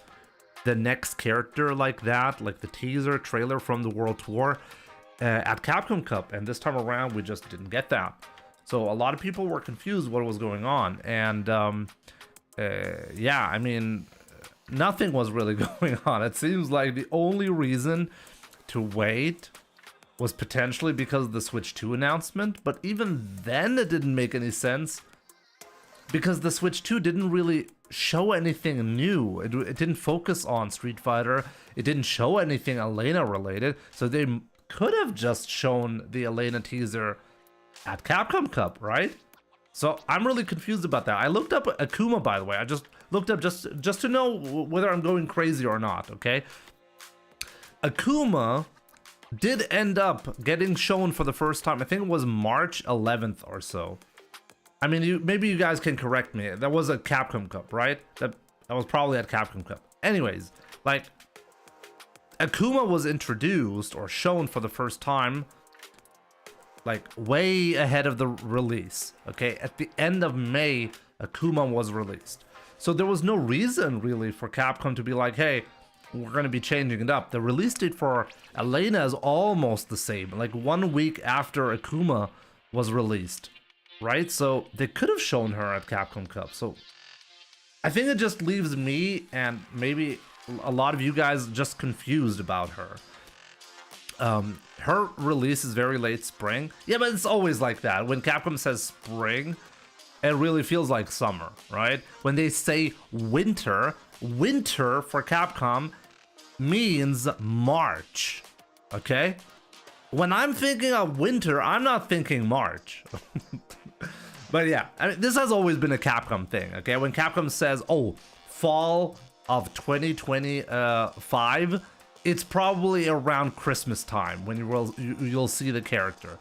the next character like that, like the teaser trailer from the World Tour at Capcom Cup, and this time around we just didn't get that. So a lot of people were confused what was going on, and yeah, I mean, nothing was really going on. It seems like the only reason to wait was potentially because of the Switch 2 announcement, but even then it didn't make any sense because the Switch 2 didn't really show anything new. It didn't focus on Street Fighter. It didn't show anything Elena related, so they could have just shown the Elena teaser at Capcom Cup, right? So I'm really confused about that. I looked up Akuma, by the way. I just looked up just to know whether I'm going crazy or not, okay? Akuma did end up getting shown for the first time. I think it was March 11th or so. I mean, maybe you guys can correct me. That was at Capcom Cup, right? That was probably at Capcom Cup. Anyways, like, Akuma was introduced or shown for the first time like way ahead of the release, okay? At the end of May, Akuma was released. So there was no reason really for Capcom to be like, hey, we're going to be changing it up. The release date for Elena is almost the same, like 1 week after Akuma was released, right? So they could have shown her at Capcom Cup. So I think it just leaves me and maybe a lot of you guys just confused about her. Her release is very late spring. Yeah, but it's always like that. When Capcom says spring, it really feels like summer, right? When they say winter, winter for Capcom means March, okay? When I'm thinking of winter, I'm not thinking March. But yeah, I mean, this has always been a Capcom thing, okay? When Capcom says, oh, fall of 2025, it's probably around Christmas time when you'll see the character.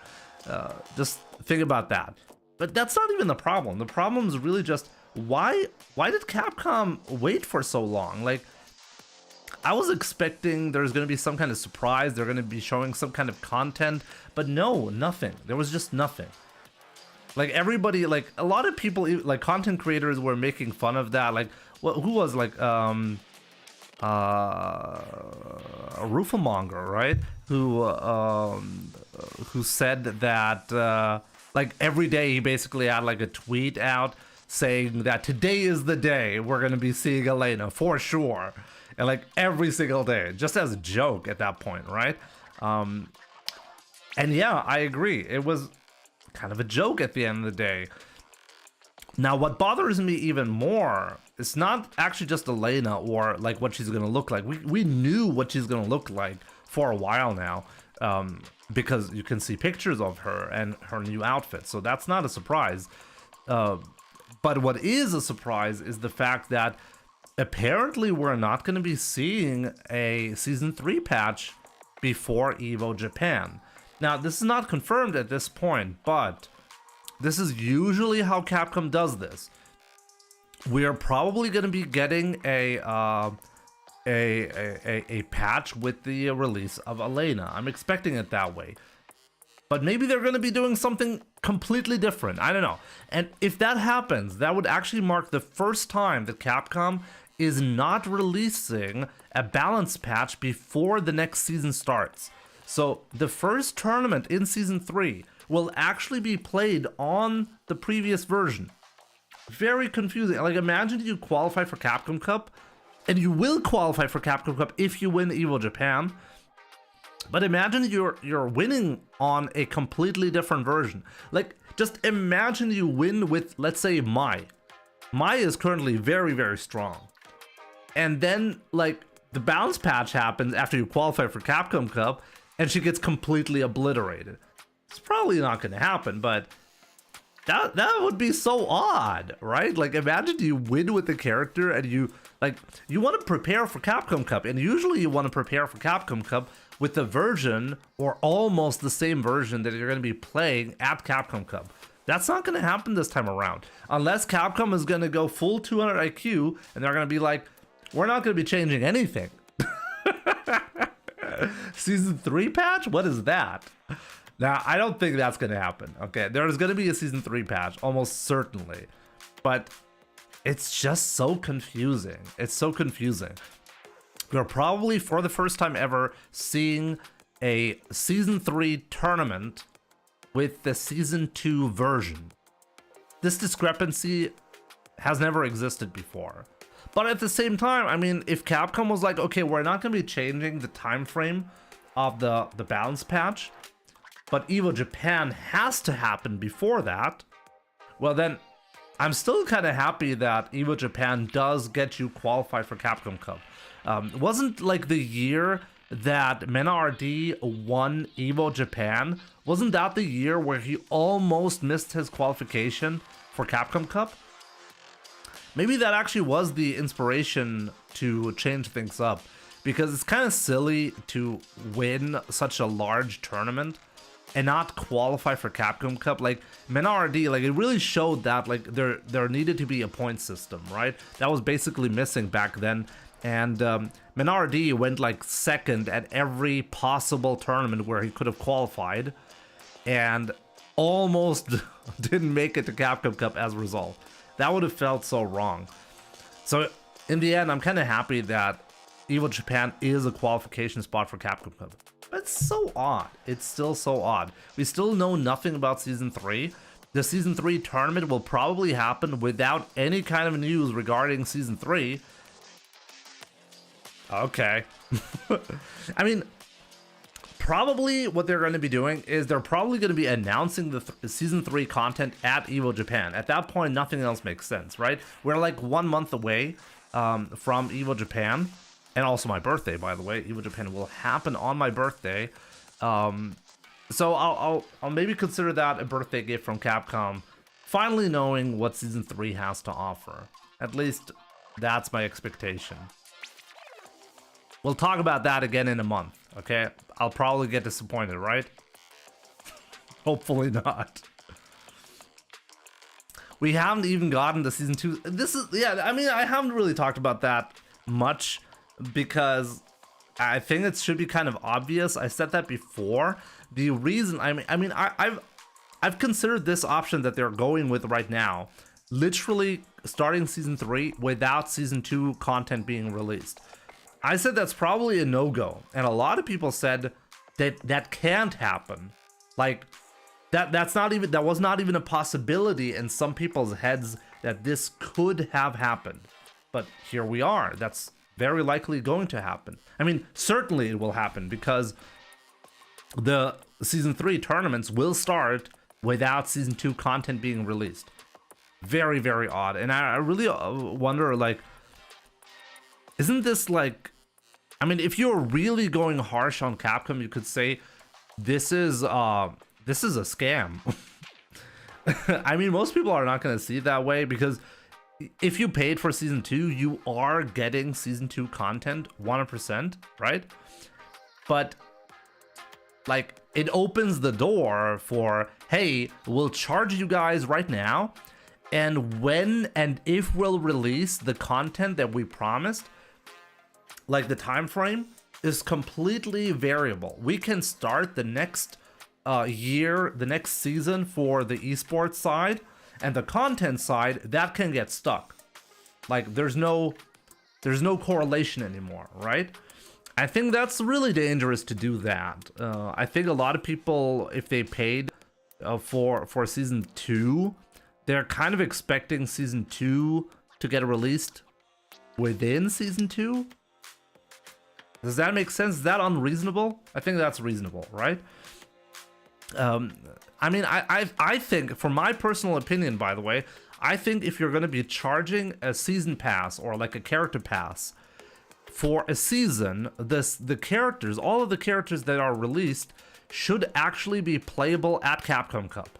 Just think about that. But that's not even the problem. The problem is really just why did Capcom wait for so long? Like, I was expecting there's going to be some kind of surprise. They're going to be showing some kind of content, but no, nothing. There was just nothing. Like, everybody, like, a lot of people, like, content creators were making fun of that. Like, who was, like, Roofamonger, right? Who said that like every day he basically had like a tweet out saying that today is the day we're gonna be seeing Elena for sure, and like every single day, just as a joke at that point, right? And yeah, I agree, it was kind of a joke at the end of the day. Now, what bothers me even more, it's not actually just Elena or like what she's gonna look like. We knew what she's gonna look like for a while now, because you can see pictures of her and her new outfit, so that's not a surprise. But what is a surprise is the fact that apparently we're not gonna be seeing a Season 3 patch before EVO Japan. Now, this is not confirmed at this point, but this is usually how Capcom does this. We are probably going to be getting a a patch with the release of Elena. I'm expecting it that way. But maybe they're going to be doing something completely different. I don't know. And if that happens, that would actually mark the first time that Capcom is not releasing a balance patch before the next season starts. So the first tournament in Season 3 will actually be played on the previous version. Very confusing. Like, imagine you qualify for Capcom Cup, and you will qualify for Capcom Cup if you win Evo Japan. But imagine you're winning on a completely different version. Like, just imagine you win with, let's say, Mai. Mai is currently very, very strong. And then, like, the balance patch happens after you qualify for Capcom Cup, and she gets completely obliterated. It's probably not going to happen, but that would be so odd, right? Like, imagine you win with the character, and you want to prepare for Capcom Cup, and usually you want to prepare for Capcom Cup with the version or almost the same version that you're going to be playing at Capcom Cup. That's not going to happen this time around. Unless Capcom is going to go full 200 IQ and they're going to be like, we're not going to be changing anything. Season 3 patch? What is that? Now, I don't think that's going to happen. Okay, there's going to be a Season 3 patch, almost certainly. But it's just so confusing. It's so confusing. We're probably, for the first time ever, seeing a Season 3 tournament with the Season 2 version. This discrepancy has never existed before. But at the same time, I mean, if Capcom was like, okay, we're not going to be changing the time frame of the balance patch, but Evo Japan has to happen before that, well then, I'm still kind of happy that Evo Japan does get you qualified for Capcom Cup. Wasn't like the year that Mena RD won Evo Japan, wasn't that the year where he almost missed his qualification for Capcom Cup? Maybe that actually was the inspiration to change things up, because it's kind of silly to win such a large tournament and not qualify for Capcom Cup. Like, Mena RD, like, it really showed that, like, there needed to be a point system, right? That was basically missing back then. And Mena RD went like second at every possible tournament where he could have qualified, and almost didn't make it to Capcom Cup as a result. That would have felt so wrong. So in the end, I'm kind of happy that Evo Japan is a qualification spot for Capcom Cup. But it's so odd. It's still so odd. We still know nothing about Season 3. The Season 3 tournament will probably happen without any kind of news regarding Season 3. Okay. I mean, probably what they're going to be doing is they're probably going to be announcing the Season 3 content at Evo Japan. At that point, nothing else makes sense, right? We're like 1 month away from Evo Japan. And also my birthday, by the way. Evo Japan will happen on my birthday. So I'll maybe consider that a birthday gift from Capcom. Finally knowing what Season 3 has to offer. At least that's my expectation. We'll talk about that again in a month, okay? I'll probably get disappointed, right? Hopefully not. We haven't even gotten to Season 2. This is, yeah, I mean, I haven't really talked about that much because I think it should be kind of obvious. I said that before. The reason, I've considered this option that they're going with right now, literally starting Season 3 without Season 2 content being released. I said that's probably a no-go, and a lot of people said that can't happen. Like, that was not even a possibility in some people's heads that this could have happened. But here we are. That's very likely going to happen. I mean, certainly it will happen because the Season 3 tournaments will start without Season 2 content being released. Very, very odd. And I really wonder, like, isn't this like, I mean, if you're really going harsh on Capcom, you could say this is a scam. I mean, most people are not going to see it that way because if you paid for Season 2, you are getting Season 2 content 100%, right? But like, it opens the door for, hey, we'll charge you guys right now, and when and if we'll release the content that we promised, like the time frame is completely variable. We can start the next year, the next season for the esports side, and the content side that can get stuck. Like there's no correlation anymore, right? I think that's really dangerous to do that. I think a lot of people, if they paid for season 2, they're kind of expecting season 2 to get released within season 2. Does that make sense? Is that unreasonable? I think that's reasonable, right? I mean, I think, for my personal opinion, by the way, I think if you're going to be charging a season pass or like a character pass for a season, the characters, all of the characters that are released should actually be playable at Capcom Cup.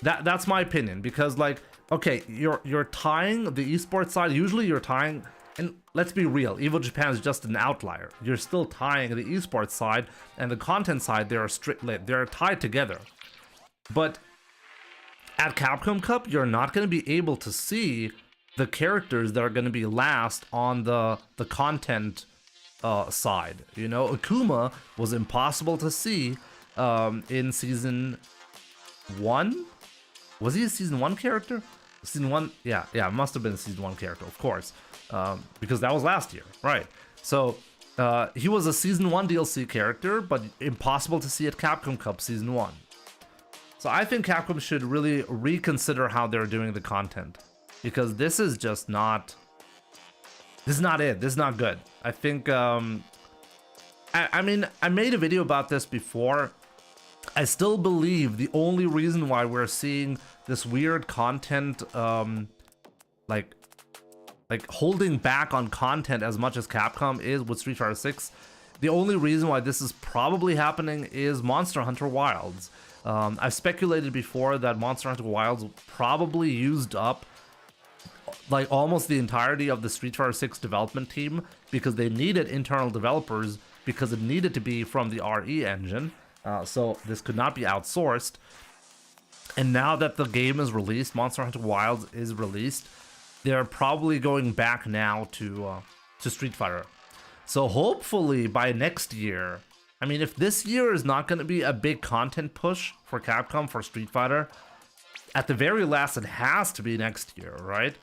That's my opinion, because like, okay, you're tying the esports side. Usually you're tying, and let's be real, Evo Japan is just an outlier. You're still tying the esports side and the content side. They're tied together. But at Capcom Cup, you're not going to be able to see the characters that are going to be last on the content side. You know, Akuma was impossible to see in season 1. Was he a season 1 character? Season 1, yeah, it must have been a season 1 character, of course, because that was last year, right? So he was a season 1 DLC character, but impossible to see at Capcom Cup season 1. So I think Capcom should really reconsider how they're doing the content, because this is just not. This is not it. This is not good. I think. I mean, I made a video about this before. I still believe the only reason why we're seeing this weird content, like holding back on content as much as Capcom is with Street Fighter 6, the only reason why this is probably happening is Monster Hunter Wilds. I've speculated before that Monster Hunter Wilds probably used up like almost the entirety of the Street Fighter 6 development team, because they needed internal developers, because it needed to be from the RE engine. So this could not be outsourced. And now that the game is released, Monster Hunter Wilds is released, they're probably going back now to Street Fighter. So hopefully by next year, I mean, if this year is not going to be a big content push for Capcom for Street Fighter, at the very last, it has to be next year, right?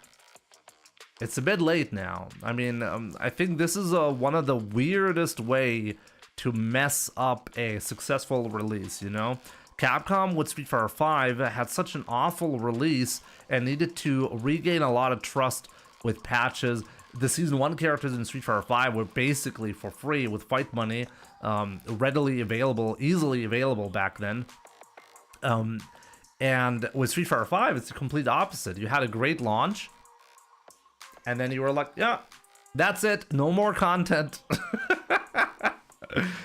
It's a bit late now. I mean, I think this is one of the weirdest way to mess up a successful release, you know? Capcom with Street Fighter 5 had such an awful release and needed to regain a lot of trust with patches. The Season 1 characters in Street Fighter 5 were basically for free with fight money, readily available, easily available back then. And with Street Fighter 5, it's the complete opposite. You had a great launch, and then you were like, yeah, that's it, no more content.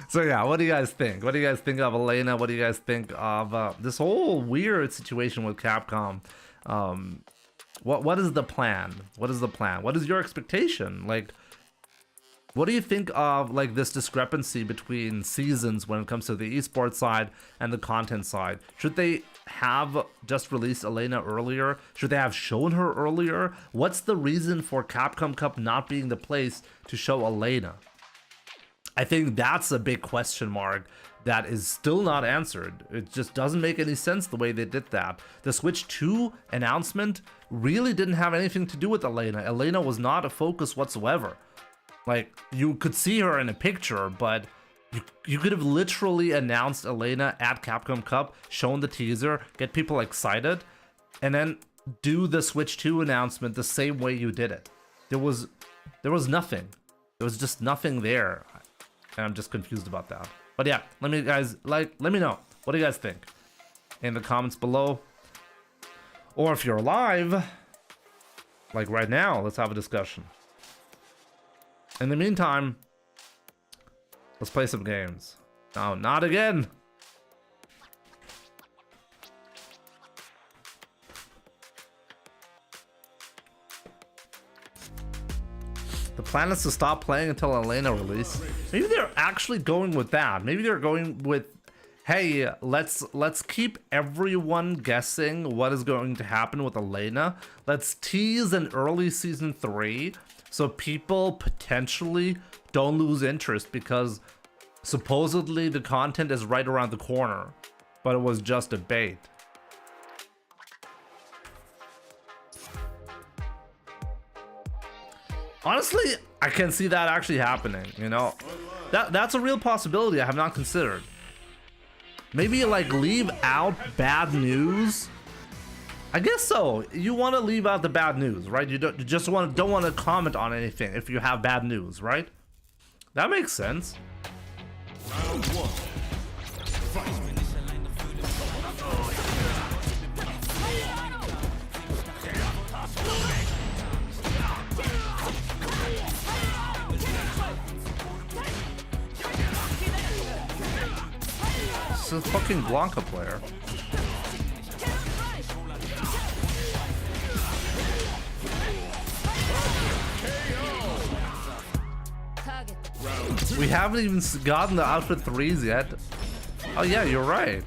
So yeah, what do you guys think? What do you guys think of Elena? What do you guys think of this whole weird situation with Capcom? What is the plan? What is the plan? What is your expectation? Like, what do you think of like this discrepancy between seasons when it comes to the esports side and the content side? Should they have just released Elena earlier? Should they have shown her earlier? What's the reason for Capcom Cup not being the place to show Elena? I think that's a big question mark that is still not answered. It just doesn't make any sense the way they did that. The Switch 2 announcement really didn't have anything to do with Elena. Elena was not a focus whatsoever. Like, you could see her in a picture, but you could have literally announced Elena at Capcom Cup, shown the teaser, get people excited, and then do the Switch 2 announcement the same way you did it. There was nothing. There was just nothing there. And I'm just confused about that. But yeah, let me know. What do you guys think? In the comments below. Or if you're live, like right now, let's have a discussion. In the meantime, let's play some games. No, not again. The plan is to stop playing until Elena release. Maybe they're actually going with that. Maybe they're going with hey, let's keep everyone guessing what is going to happen with Elena. Let's tease an early season 3 so people potentially don't lose interest, because supposedly the content is right around the corner, but it was just a bait. Honestly, I can see that actually happening, you know? That's a real possibility I have not considered. Maybe like leave out bad news. I guess so. You want to leave out the bad news, right? You just don't want to comment on anything if you have bad news, right? That makes sense. Round one. Fight. This is a fucking Blanca player. We haven't even gotten the outfit 3s yet. Oh yeah, you're right.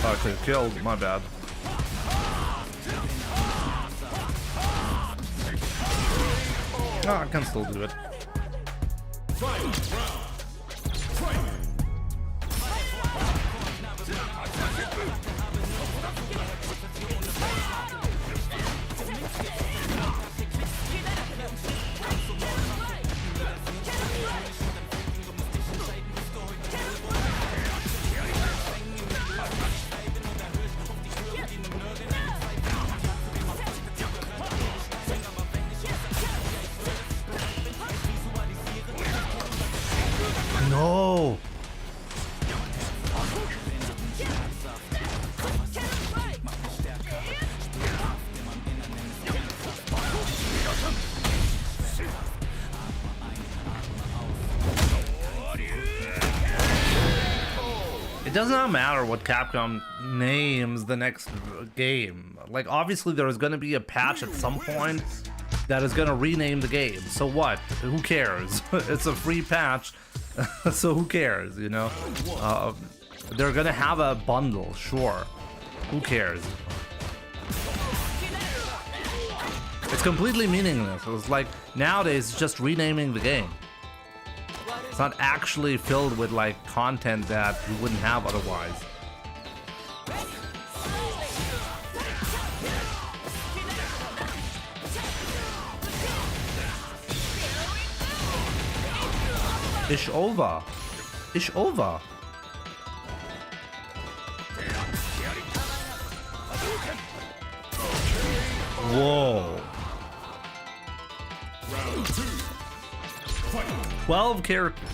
Okay, killed. My bad. Oh, I can still do it. No. It does not matter what Capcom names the next game. Like, obviously there is going to be a patch at some point that is going to rename the game. So what? Who cares? It's a free patch. So who cares, you know? They're gonna have a bundle, sure. Who cares? It's completely meaningless. It's like, nowadays, it's just renaming the game. It's not actually filled with, like, content that you wouldn't have otherwise. Ish over. Ish over. Whoa. 12 characters.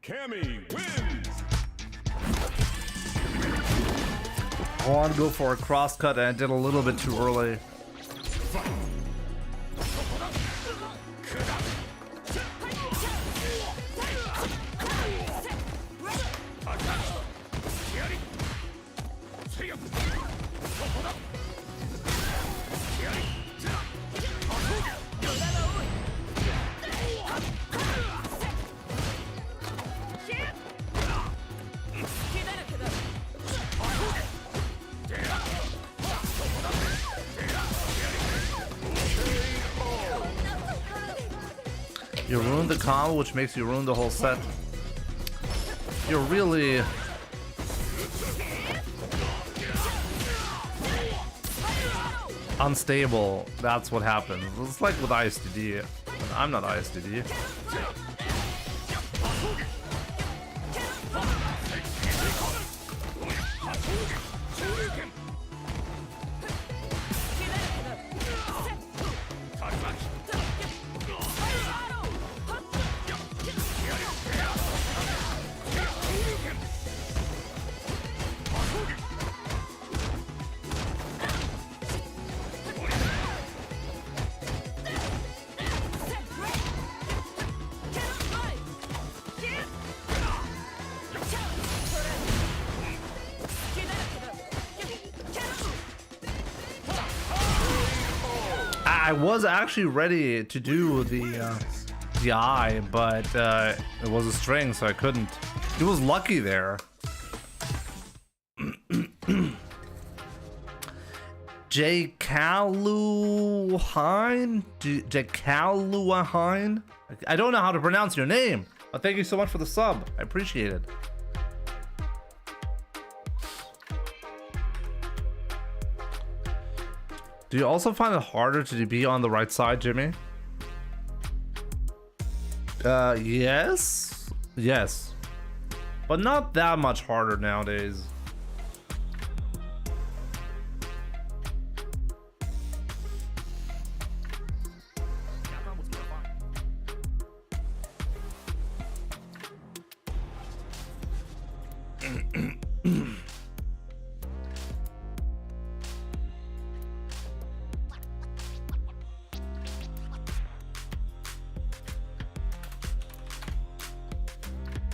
Cammy wins. I want to go for a crosscut and I did a little bit too early. You ruined the combo, which makes you ruin the whole set. You're really... unstable. That's what happens. It's like with ISTD. I'm not ISTD. I was actually ready to do the eye, but it was a string, so I couldn't. He was lucky there. J. Caluhine? J. Caluhine? I don't know how to pronounce your name, but thank you so much for the sub. I appreciate it. Do you also find it harder to be on the right side, Jimmy? Yes. Yes. But not that much harder nowadays.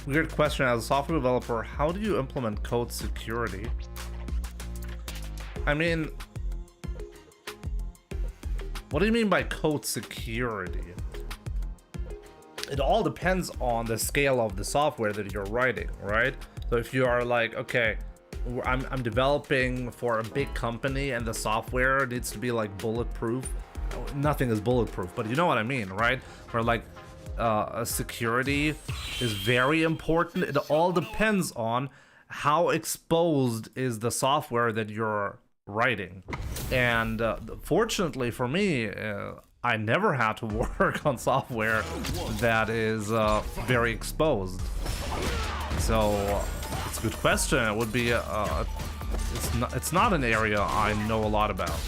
Weird question. As a software developer, how do you implement code security? I mean, what do you mean by code security? It all depends on the scale of the software that you're writing, right? So if you are like, okay, I'm developing for a big company and the software needs to be like bulletproof. Nothing is bulletproof, but you know what I mean, right? Where like security is very important. It all depends on how exposed is the software that you're writing. And fortunately for me, I never had to work on software that is very exposed. So it's a good question. It would be it's not an area I know a lot about.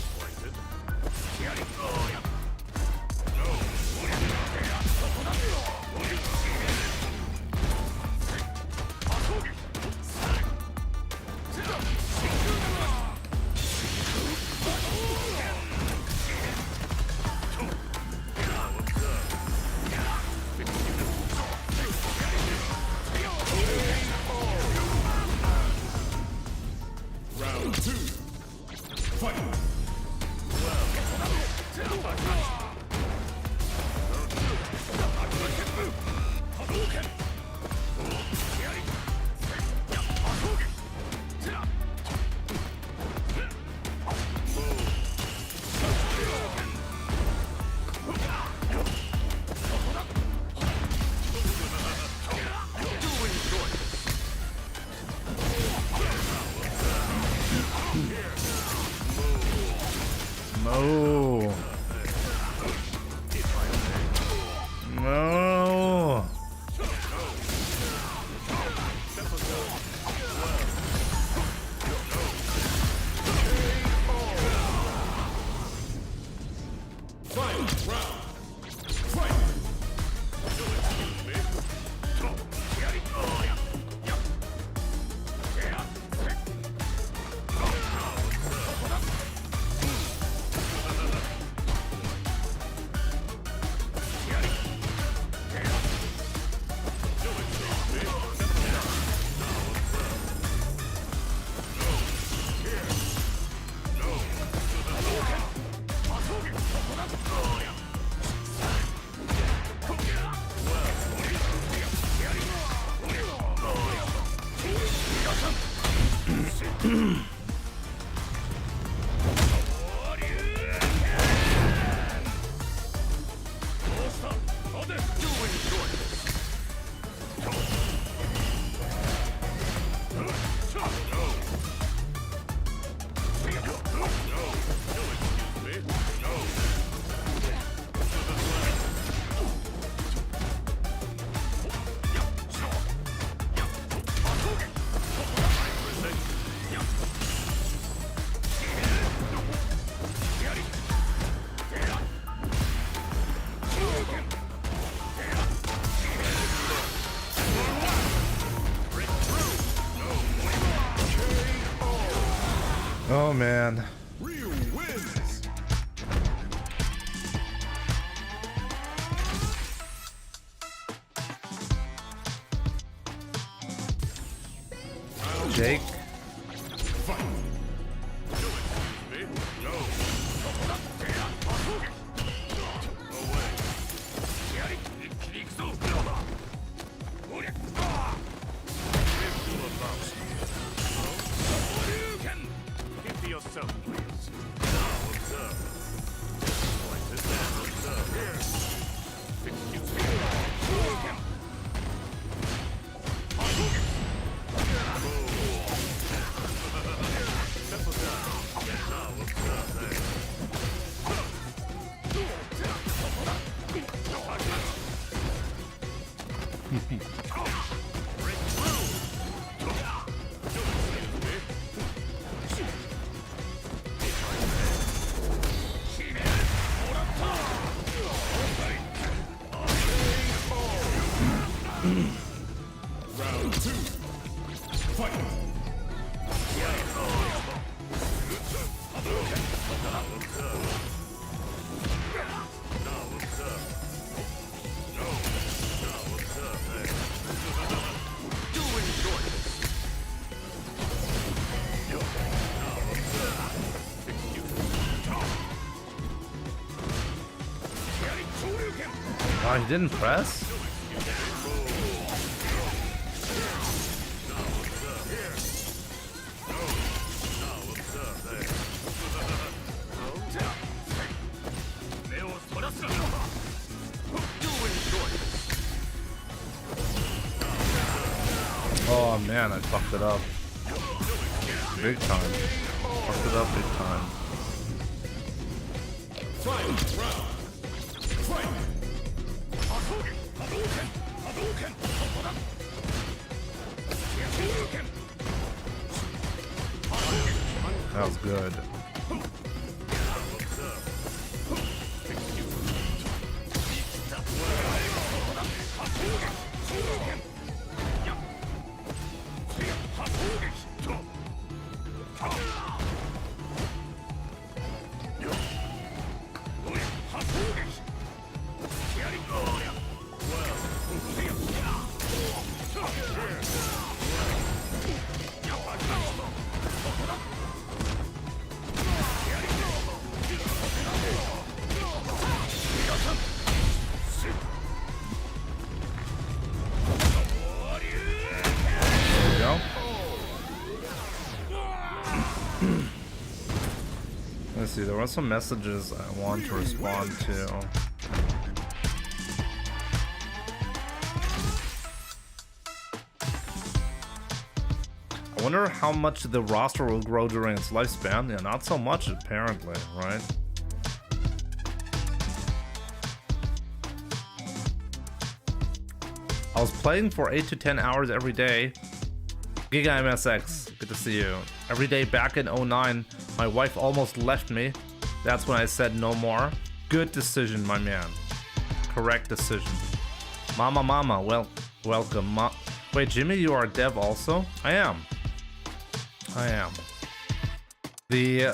man. Ryu wins. Jake. Fight. Go. Give me yourself, please. Observe. Like this, observe. Here. Excuse me. Settle down. Now observe there. Round 2. Fight. Oh, he didn't press? Oh man, I fucked it up. Big time. Fucked it up big time. Final round. Fight. That was good. Let's see, there were some messages I want to respond to. I wonder how much the roster will grow during its lifespan. Yeah, not so much apparently, right? I was playing for 8 to 10 hours every day. Giga MSX, good to see you. Every day back in 09, my wife almost left me. That's when I said no more. Good decision, my man. Correct decision. Mama, welcome. Wait, Jimmy, you are a dev also? I am. The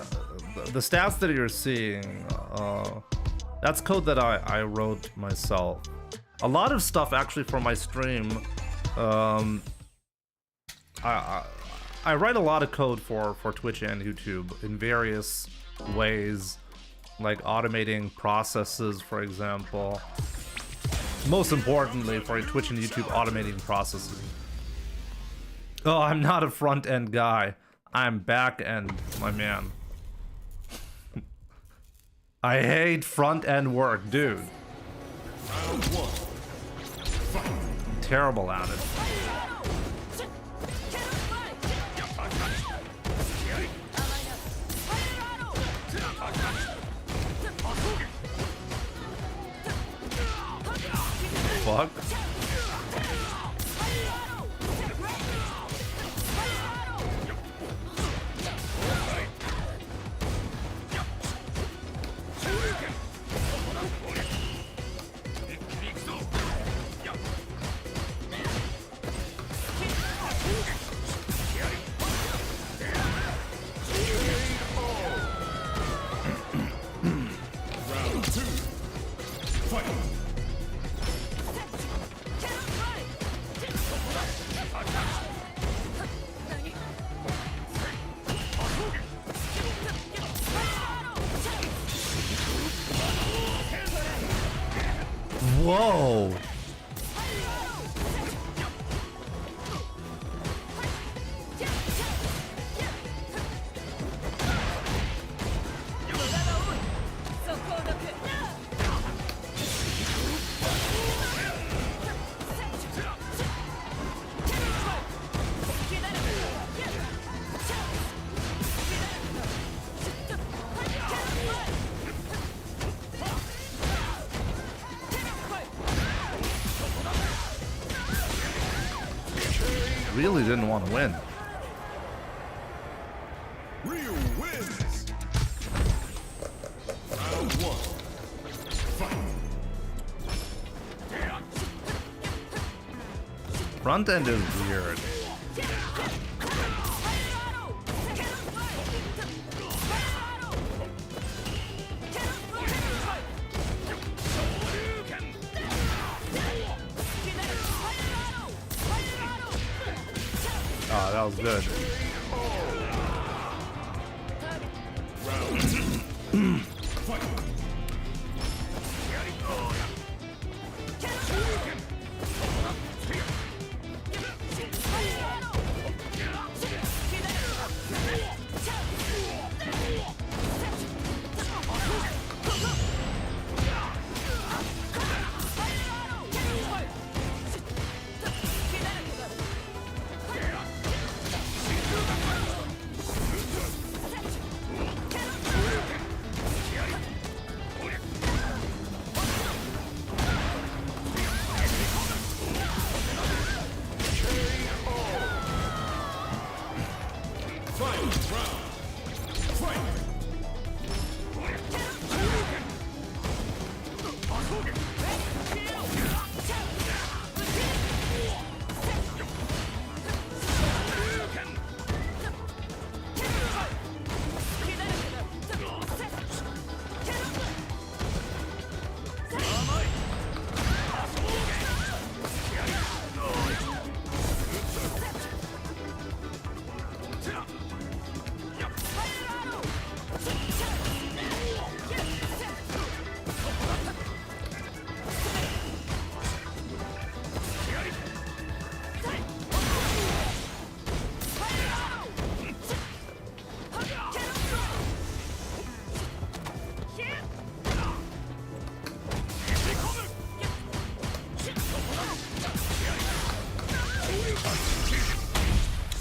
stats that you're seeing, that's code that I wrote myself. A lot of stuff actually for my stream. I write a lot of code for Twitch and YouTube in various ways, like automating processes, for example. Most importantly, for Twitch and YouTube, automating processes. Oh, I'm not a front-end guy. I'm back-end, my man. I hate front-end work, dude. Round 1. Fight. I'm terrible at it. Fuck. Fight! Whoa. Really didn't want to win. Ryu wins! Round 1. Fight! Front end is weird. Oh, that was good. Round 2. Fight!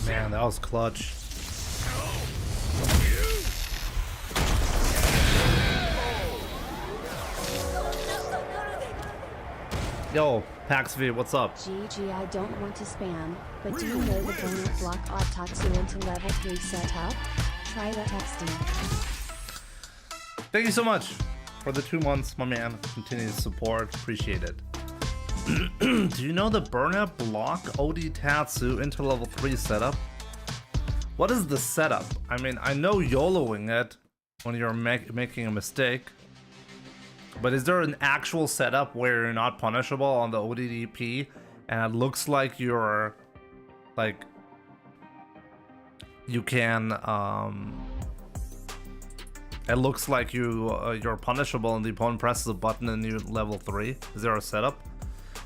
Man, that was clutch. Yo, PaxV, what's up? GG, I don't want to spam, but do you know the bonus block Otatsu into level 3 setup? Try the texting. Thank you so much for the 2 months, my man. Continued support. Appreciate it. Do you know the burnout block OD Tatsu into level 3 setup? What is the setup? I mean, I know YOLOing it when you're making a mistake. But is there an actual setup where you're not punishable on the ODDP and it looks like you're like you can it looks like you're punishable and the opponent presses a button and you level 3? Is there a setup?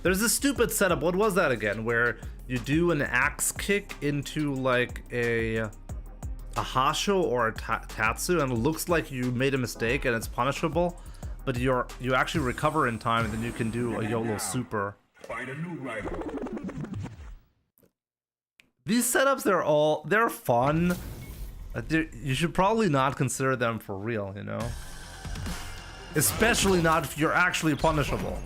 There's this stupid setup, what was that again, where you do an axe kick into like a Hasho or a Tatsu and it looks like you made a mistake and it's punishable, but you actually recover in time and then you can do a YOLO super. Find a new rival. These setups, they're fun. You should probably not consider them for real, you know? Especially not if you're actually punishable.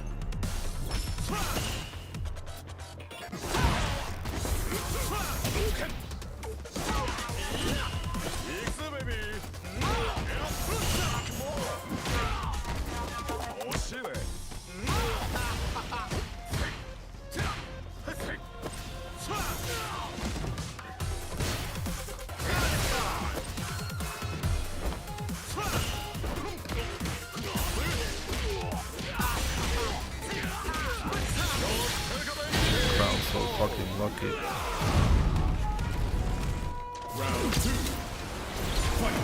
lucky. Round 2. Fight.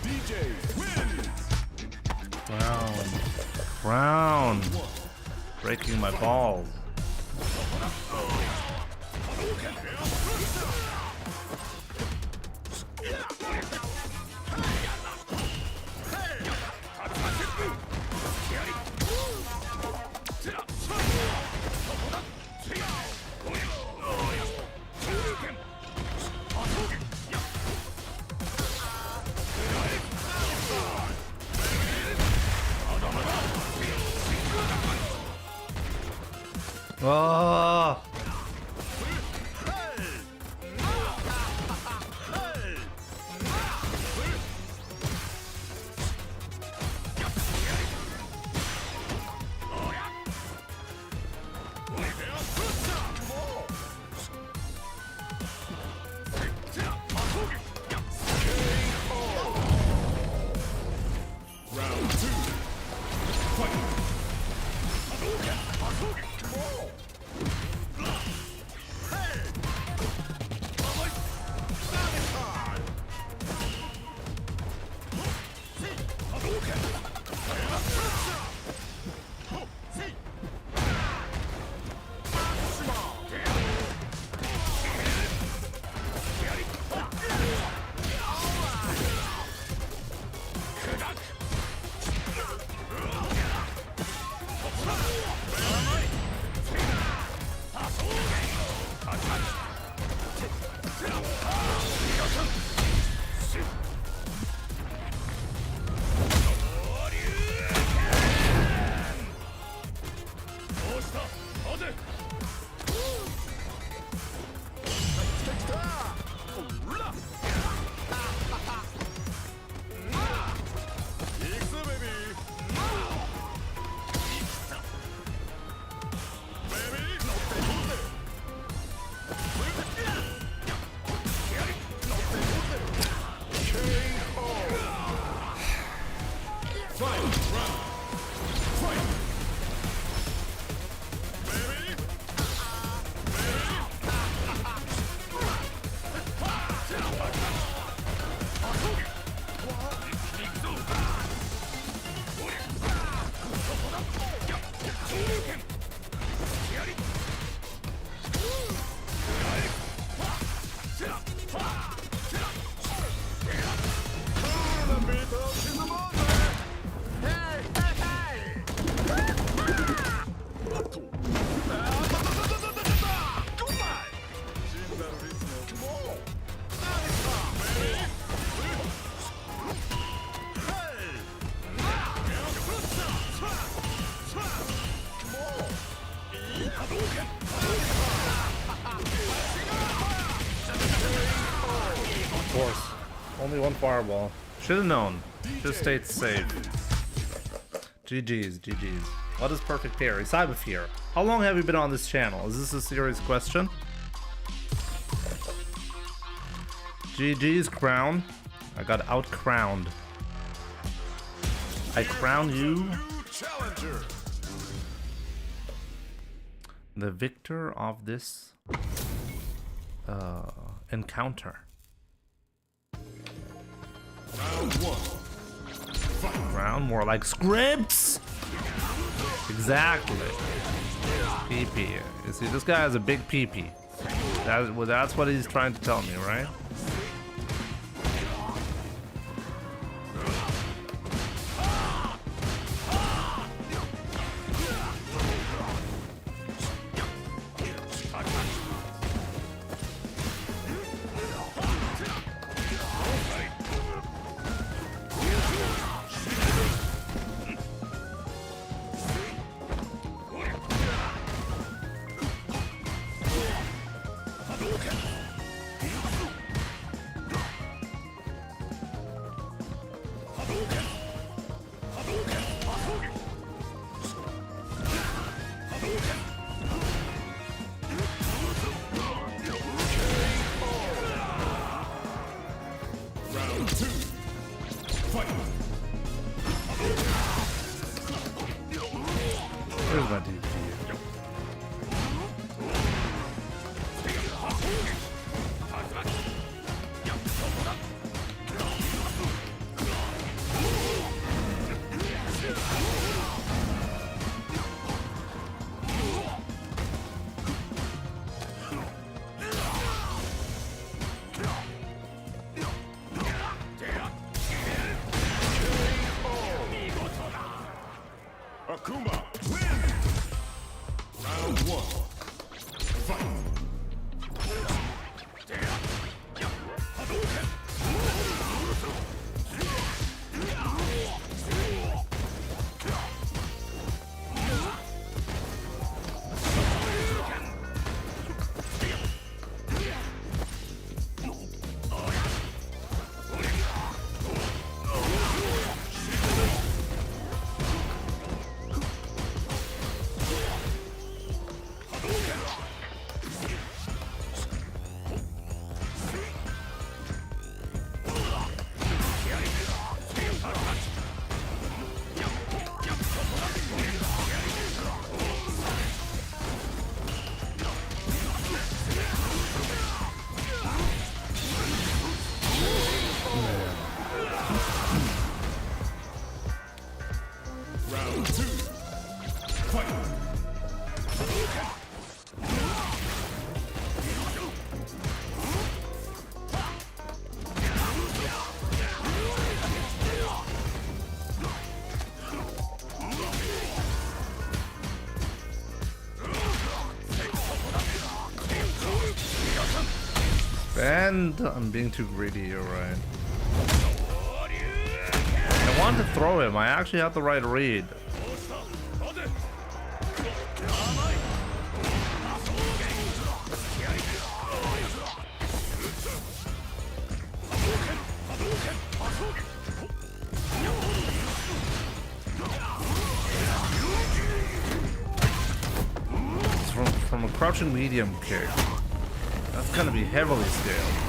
DJ wins. Round. Breaking my balls. Oh. Round 2. Fight. Of course. Only one fireball. Should have known. Just stayed safe. GG's, GG's. What is perfect parry? Cyberf here. How long have you been on this channel? Is this a serious question? GG's crown. I got out-crowned. I crown you Challenger. the victor of this encounter. Round 1. Round more like scripts. Exactly. PP. You see, this guy has a big PP. That's what he's trying to tell me, right? Where's my DP? Akuma, win! Round 1. Fight! Round 2. Fight! And I'm being too greedy, you're right. I want to throw him. I actually have the right read. It's from a crouching medium kick. That's gonna be heavily scaled.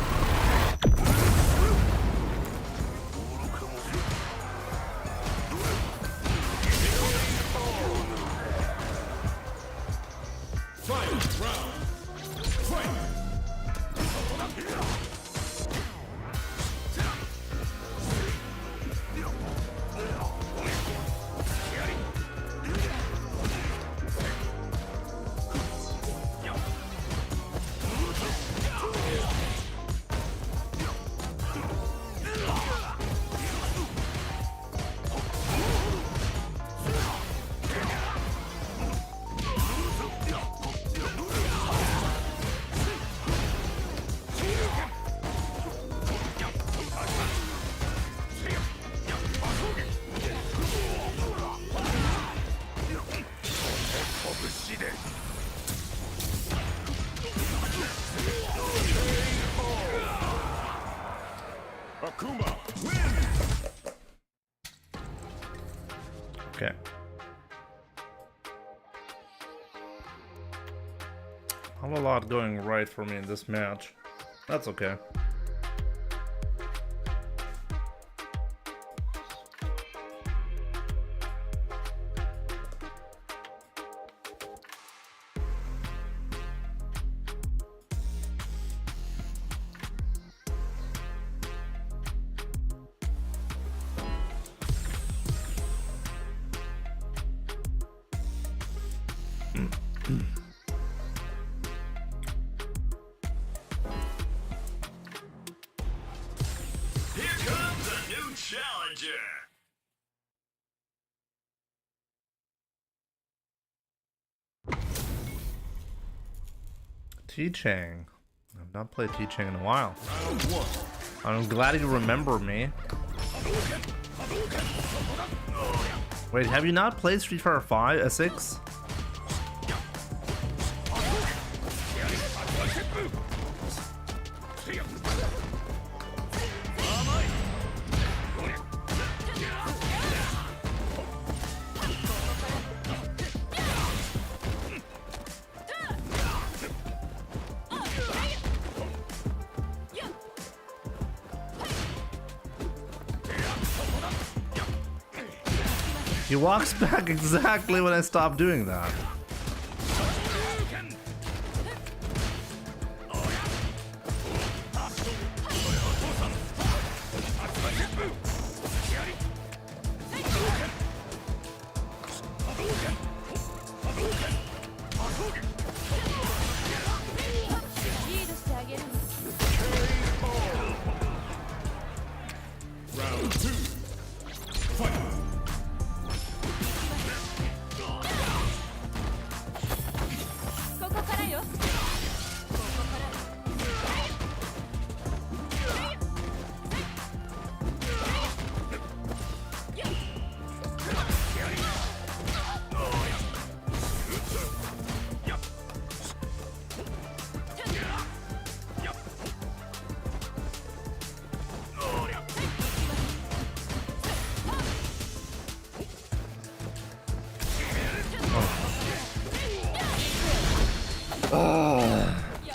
Akuma, win! Okay. I have a lot going right for me in this match. That's okay. Here comes a new challenger! T-Chang. I've not played T-Chang in a while. Round 1. I'm glad you remember me. Wait, have you not played Street Fighter 5, 6? He walks back exactly when I stop doing that. Round 2. Fight. ここからよ。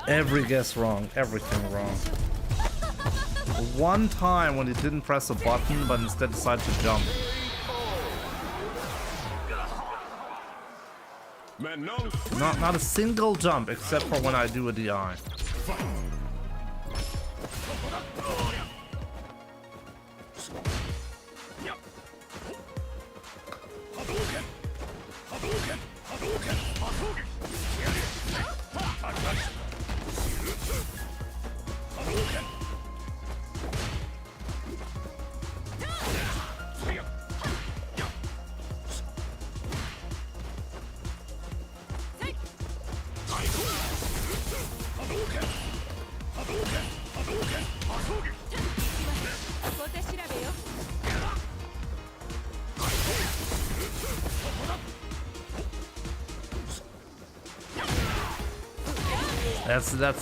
Every guess wrong, everything wrong. One time when he didn't press a button but instead decided to jump. Maintenant, Not a single jump except for when I do a DI.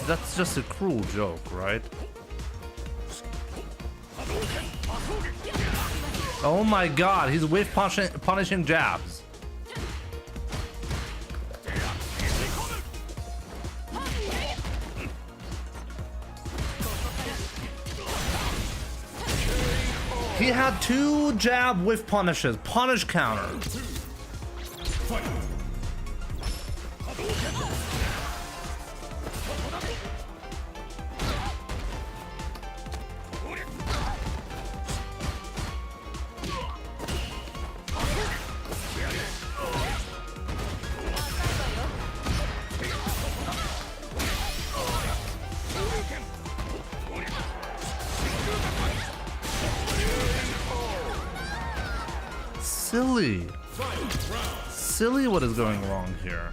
That's just a cruel joke, right? Oh my god, he's whiff punishing jabs. He had 2 jab whiff punishes. Punish counter. fight. Silly. Silly what is going wrong here.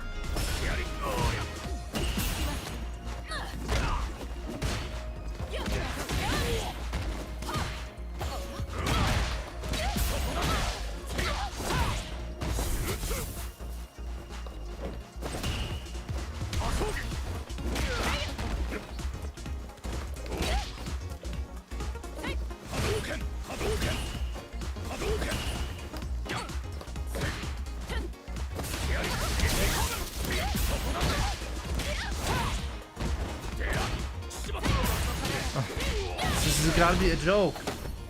This has gotta be a joke.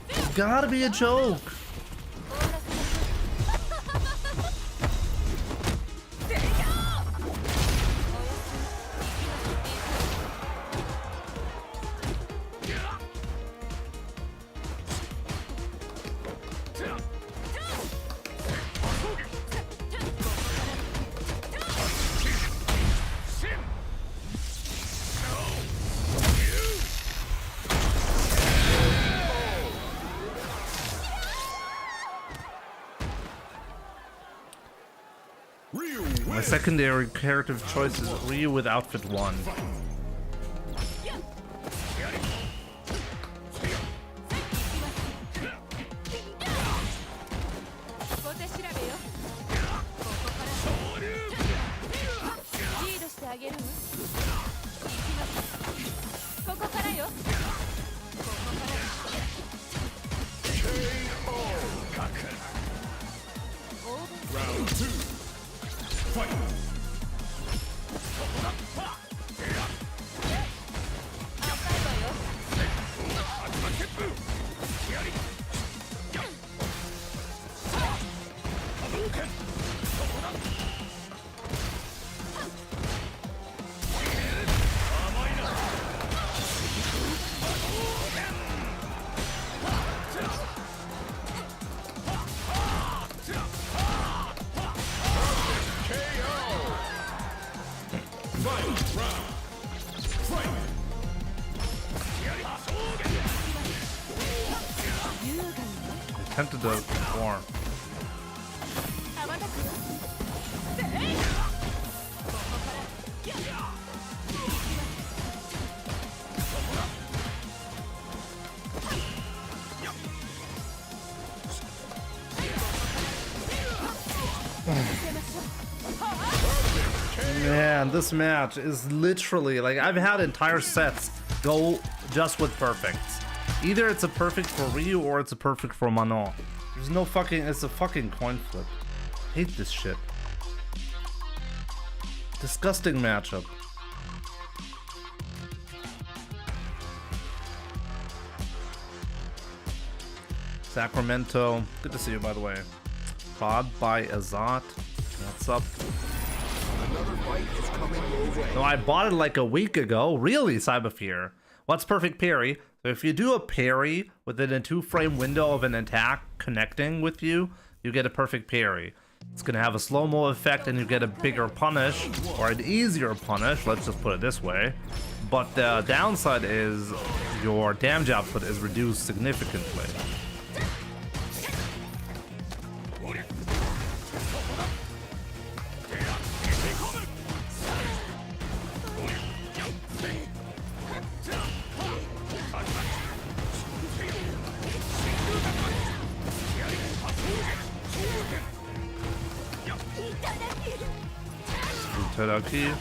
It's gotta be a joke. My secondary character of choice is Ryu with outfit 1. Round 2. Fight. Final round. Fight. Tempted to perform. 羽ばたくよ。せい。 Man, this match is literally like I've had entire sets go just with perfects. Either it's a perfect for Ryu or it's a perfect for Manon. There's no fucking, it's a fucking coin flip. Hate this shit. Disgusting matchup. Sacramento, good to see you by the way. Prod by Azat, what's up? No, I bought it like a week ago. Really, Cyberfear. What's perfect parry? So if you do a parry within a 2-frame window of an attack connecting with you, you get a perfect parry. It's gonna have a slow-mo effect and you get a bigger punish, or an easier punish, let's just put it this way. But the downside is your damage output is reduced significantly. Tadaki.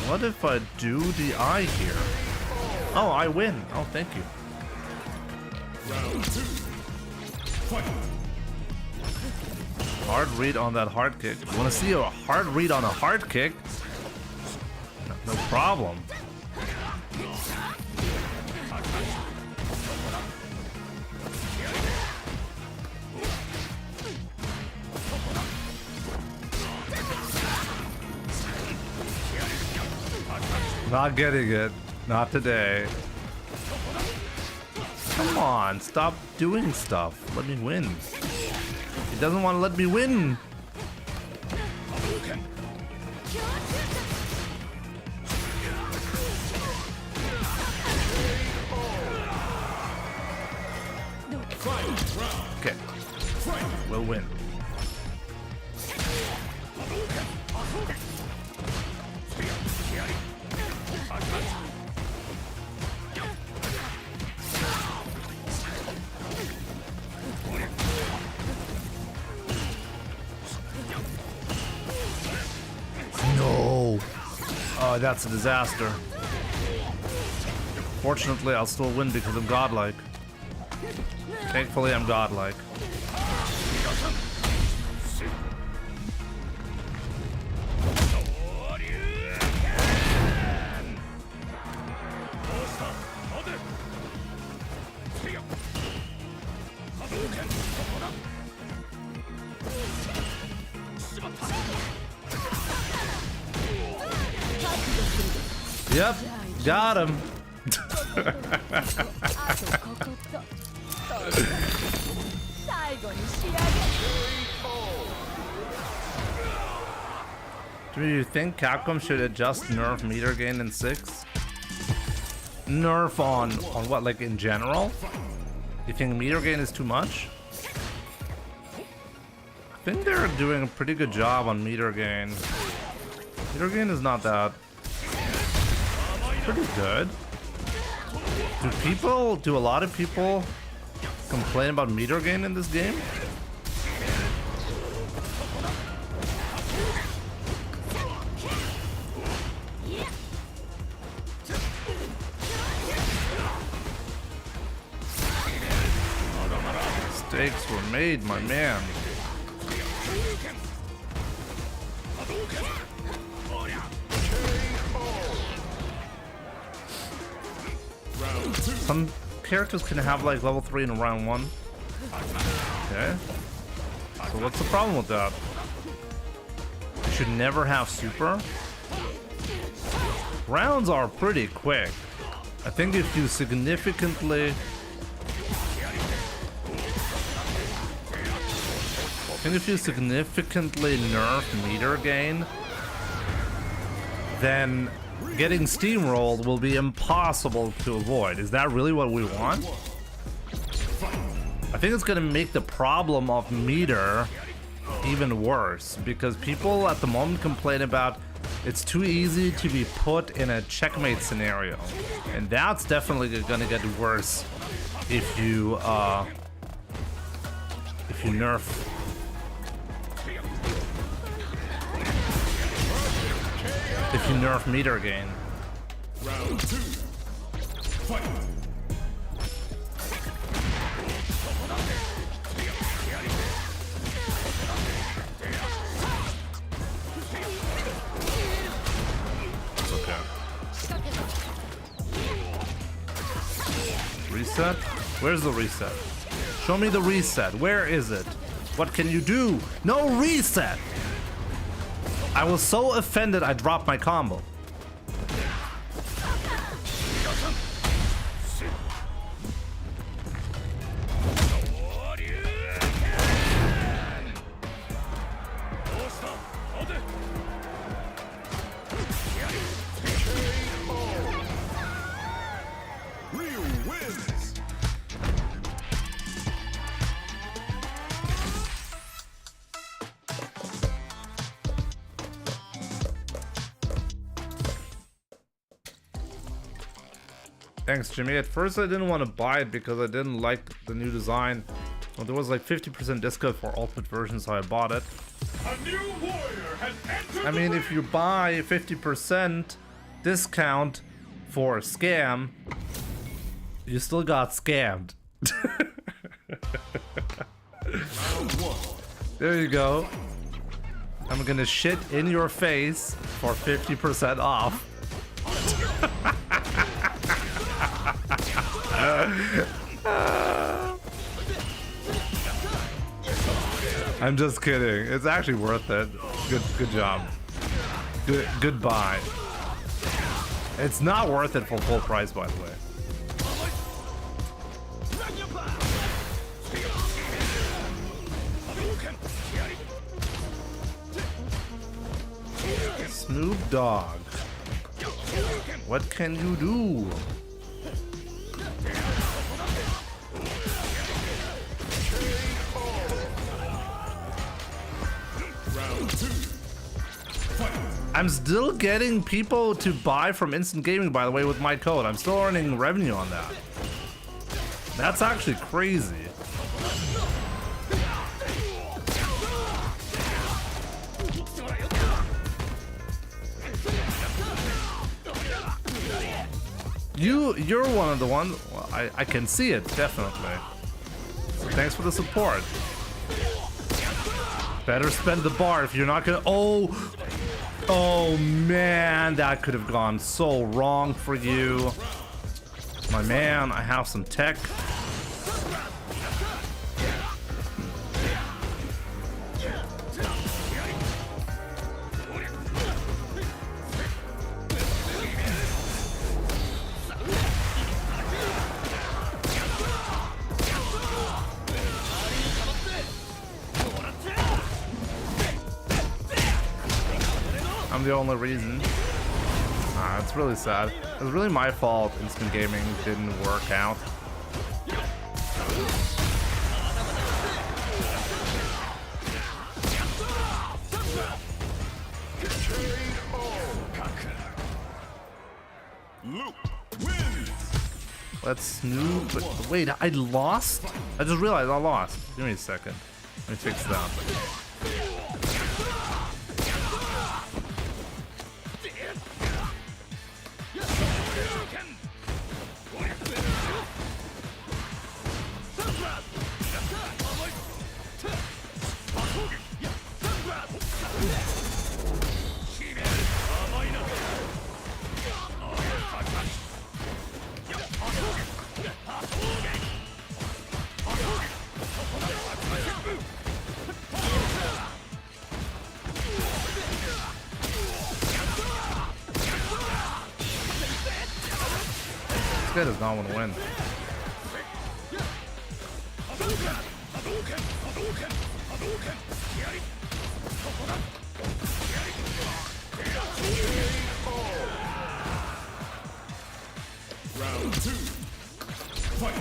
What if I do the eye here? Oh, I win. Oh, thank you. Round 2. Fight. Hard read on that hard kick. You want to see a hard read on a hard kick? No problem. Not getting it. Not today. Come on, stop doing stuff. Let me win. He doesn't want to let me win. Okay. We'll win. No. Oh, that's a disaster. Fortunately, I'll still win because I'm godlike. Thankfully, I'm godlike. Yep, got him. Do you think Capcom should adjust nerf meter gain in 6? Nerf on what, like in general? You think meter gain is too much? I think they're doing a pretty good job on meter gain. Meter gain is not that pretty good. Do a lot of people complain about meter gain in this game? Mistakes were made, my man. Some characters can have like level 3 in round 1. Okay. So what's the problem with that? You should never have super. Rounds are pretty quick. I think if you significantly... think if you significantly nerf meter gain, then getting steamrolled will be impossible to avoid. Is that really what we want? I think it's gonna make the problem of meter even worse, because people at the moment complain about it's too easy to be put in a checkmate scenario, and that's definitely gonna get worse if you nerf. If you nerf meter gain. Round 2. Fight. Okay. Reset? Where's the reset? Show me the reset. Where is it? What can you do? No reset! I was so offended I dropped my combo. Thanks, Jimmy. At first I didn't want to buy it because I didn't like the new design. Well, there was like 50% discount for Ultimate version, so I bought it. A new warrior has entered I mean, if you buy 50% discount for scam, you still got scammed. There you go. I'm gonna shit in your face for 50% off. I'm just kidding. It's actually worth it. Good job. Goodbye. It's not worth it for full price, by the way. Snoop Dogg. What can you do? I'm still getting people to buy from Instant Gaming, by the way, with my code. I'm still earning revenue on that. That's actually crazy. You're one of the ones. Well, I can see it, definitely. So thanks for the support. Better spend the bar if you're not gonna. Oh man, that could have gone so wrong for you. My man, I have some tech. I'm the only reason. It's really sad. It was really my fault Instant Gaming didn't work out. Let's Snoop. Wait, I lost? I just realized I lost. Give me a second. Let me fix that. This guy does not want to win. Round 2. Fight.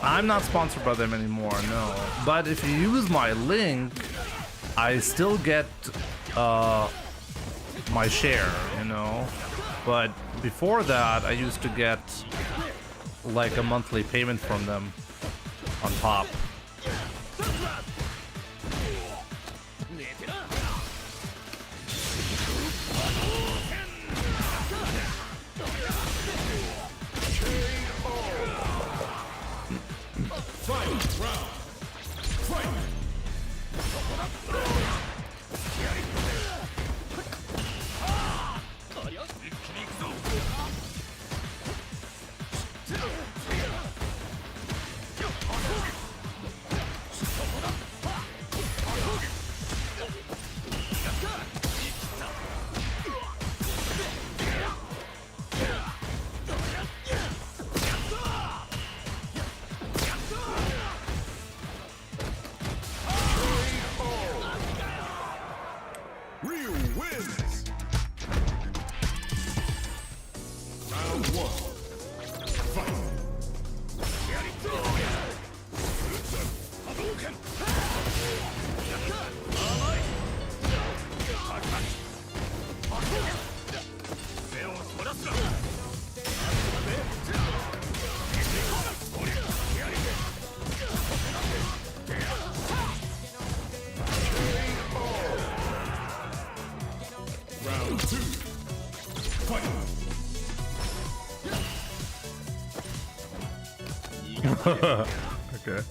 I'm not sponsored by them anymore, no. But if you use my link, I still get my share, you know. But before that, I used to get like a monthly payment from them on top. Okay.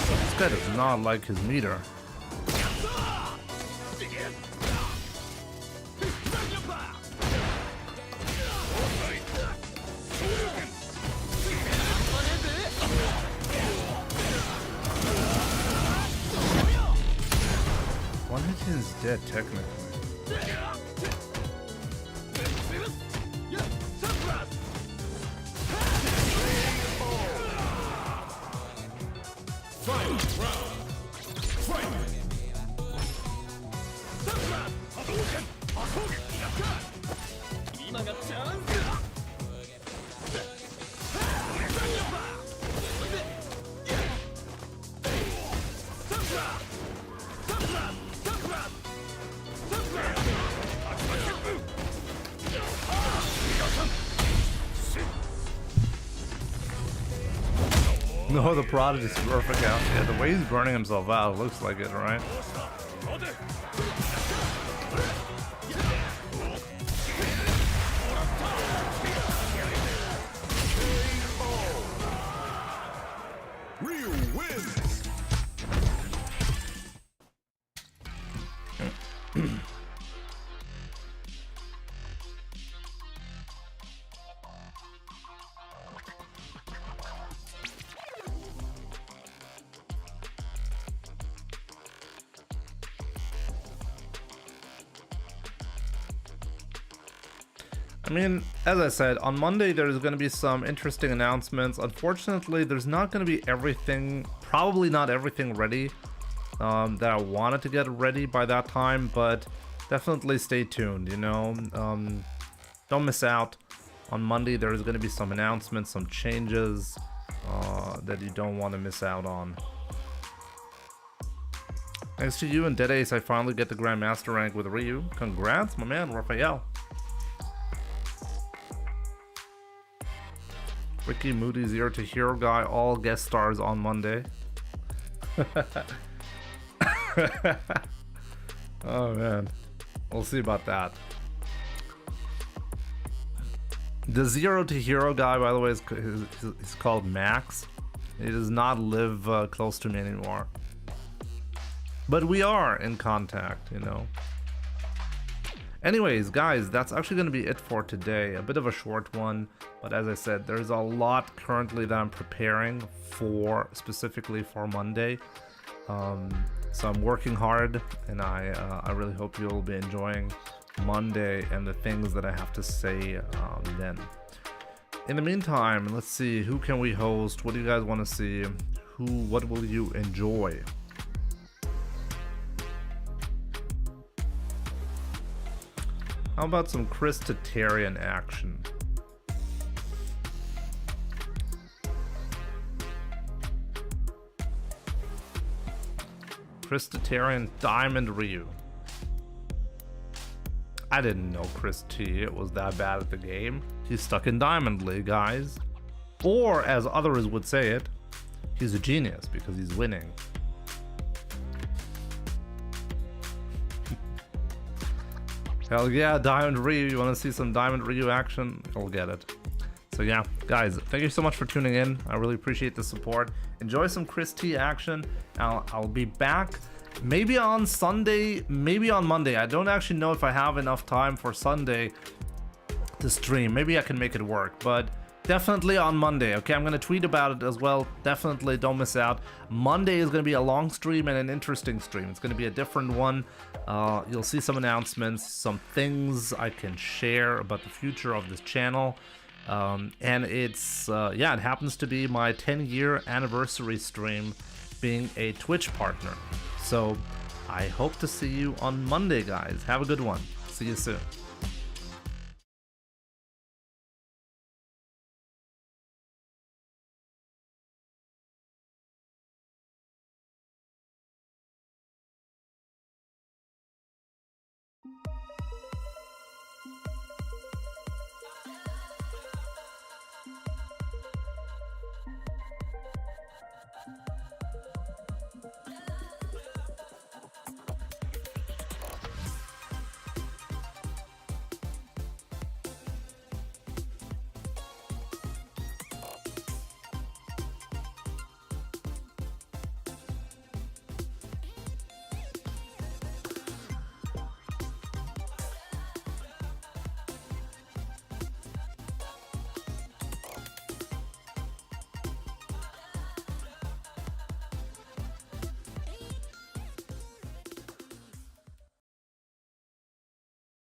This guy does not like his meter. One hit is dead, technically. No, the Prodigy's perfect out. Yeah, the way he's burning himself out looks like it, right? Ryu wins. I mean, as I said, on Monday there's going to be some interesting announcements. Unfortunately, there's not going to be everything, probably not everything ready that I wanted to get ready by that time, but definitely stay tuned, you know. Don't miss out. On Monday there's going to be some announcements, some changes that you don't want to miss out on. Thanks to you and Dead Ace, I finally get the Grandmaster rank with Ryu. Congrats, my man, Raphael. Ricky, Moody, Zero to Hero Guy, all guest stars on Monday. Oh man, we'll see about that. The Zero to Hero Guy, by the way, is called Max. He does not live close to me anymore. But we are in contact, you know. Anyways, guys, that's actually going to be it for today. A bit of a short one, but as I said, there's a lot currently that I'm preparing for, specifically for Monday. So I'm working hard, and I really hope you'll be enjoying Monday and the things that I have to say then. In the meantime, let's see, who can we host? What do you guys want to see? What will you enjoy? How about some Chris Tatarian action? Chris Tatarian Diamond Ryu. I didn't know Chris T was that bad at the game. He's stuck in Diamond League, guys. Or, as others would say it, he's a genius because he's winning. Hell yeah, Diamond Ryu. You want to see some Diamond Ryu action? You'll get it. So yeah, guys, thank you so much for tuning in. I really appreciate the support. Enjoy some Chris T action. I'll be back maybe on Sunday, maybe on Monday. I don't actually know if I have enough time for Sunday to stream. Maybe I can make it work, but definitely on Monday. Okay, I'm gonna tweet about it as well. Definitely don't miss out. Monday is gonna be a long stream and an interesting stream. It's gonna be a different one. You'll see some announcements, some things I can share about the future of this channel. And it's yeah, it happens to be my 10-year anniversary stream being a Twitch partner. So I hope to see you on Monday, guys. Have a good one. See you soon.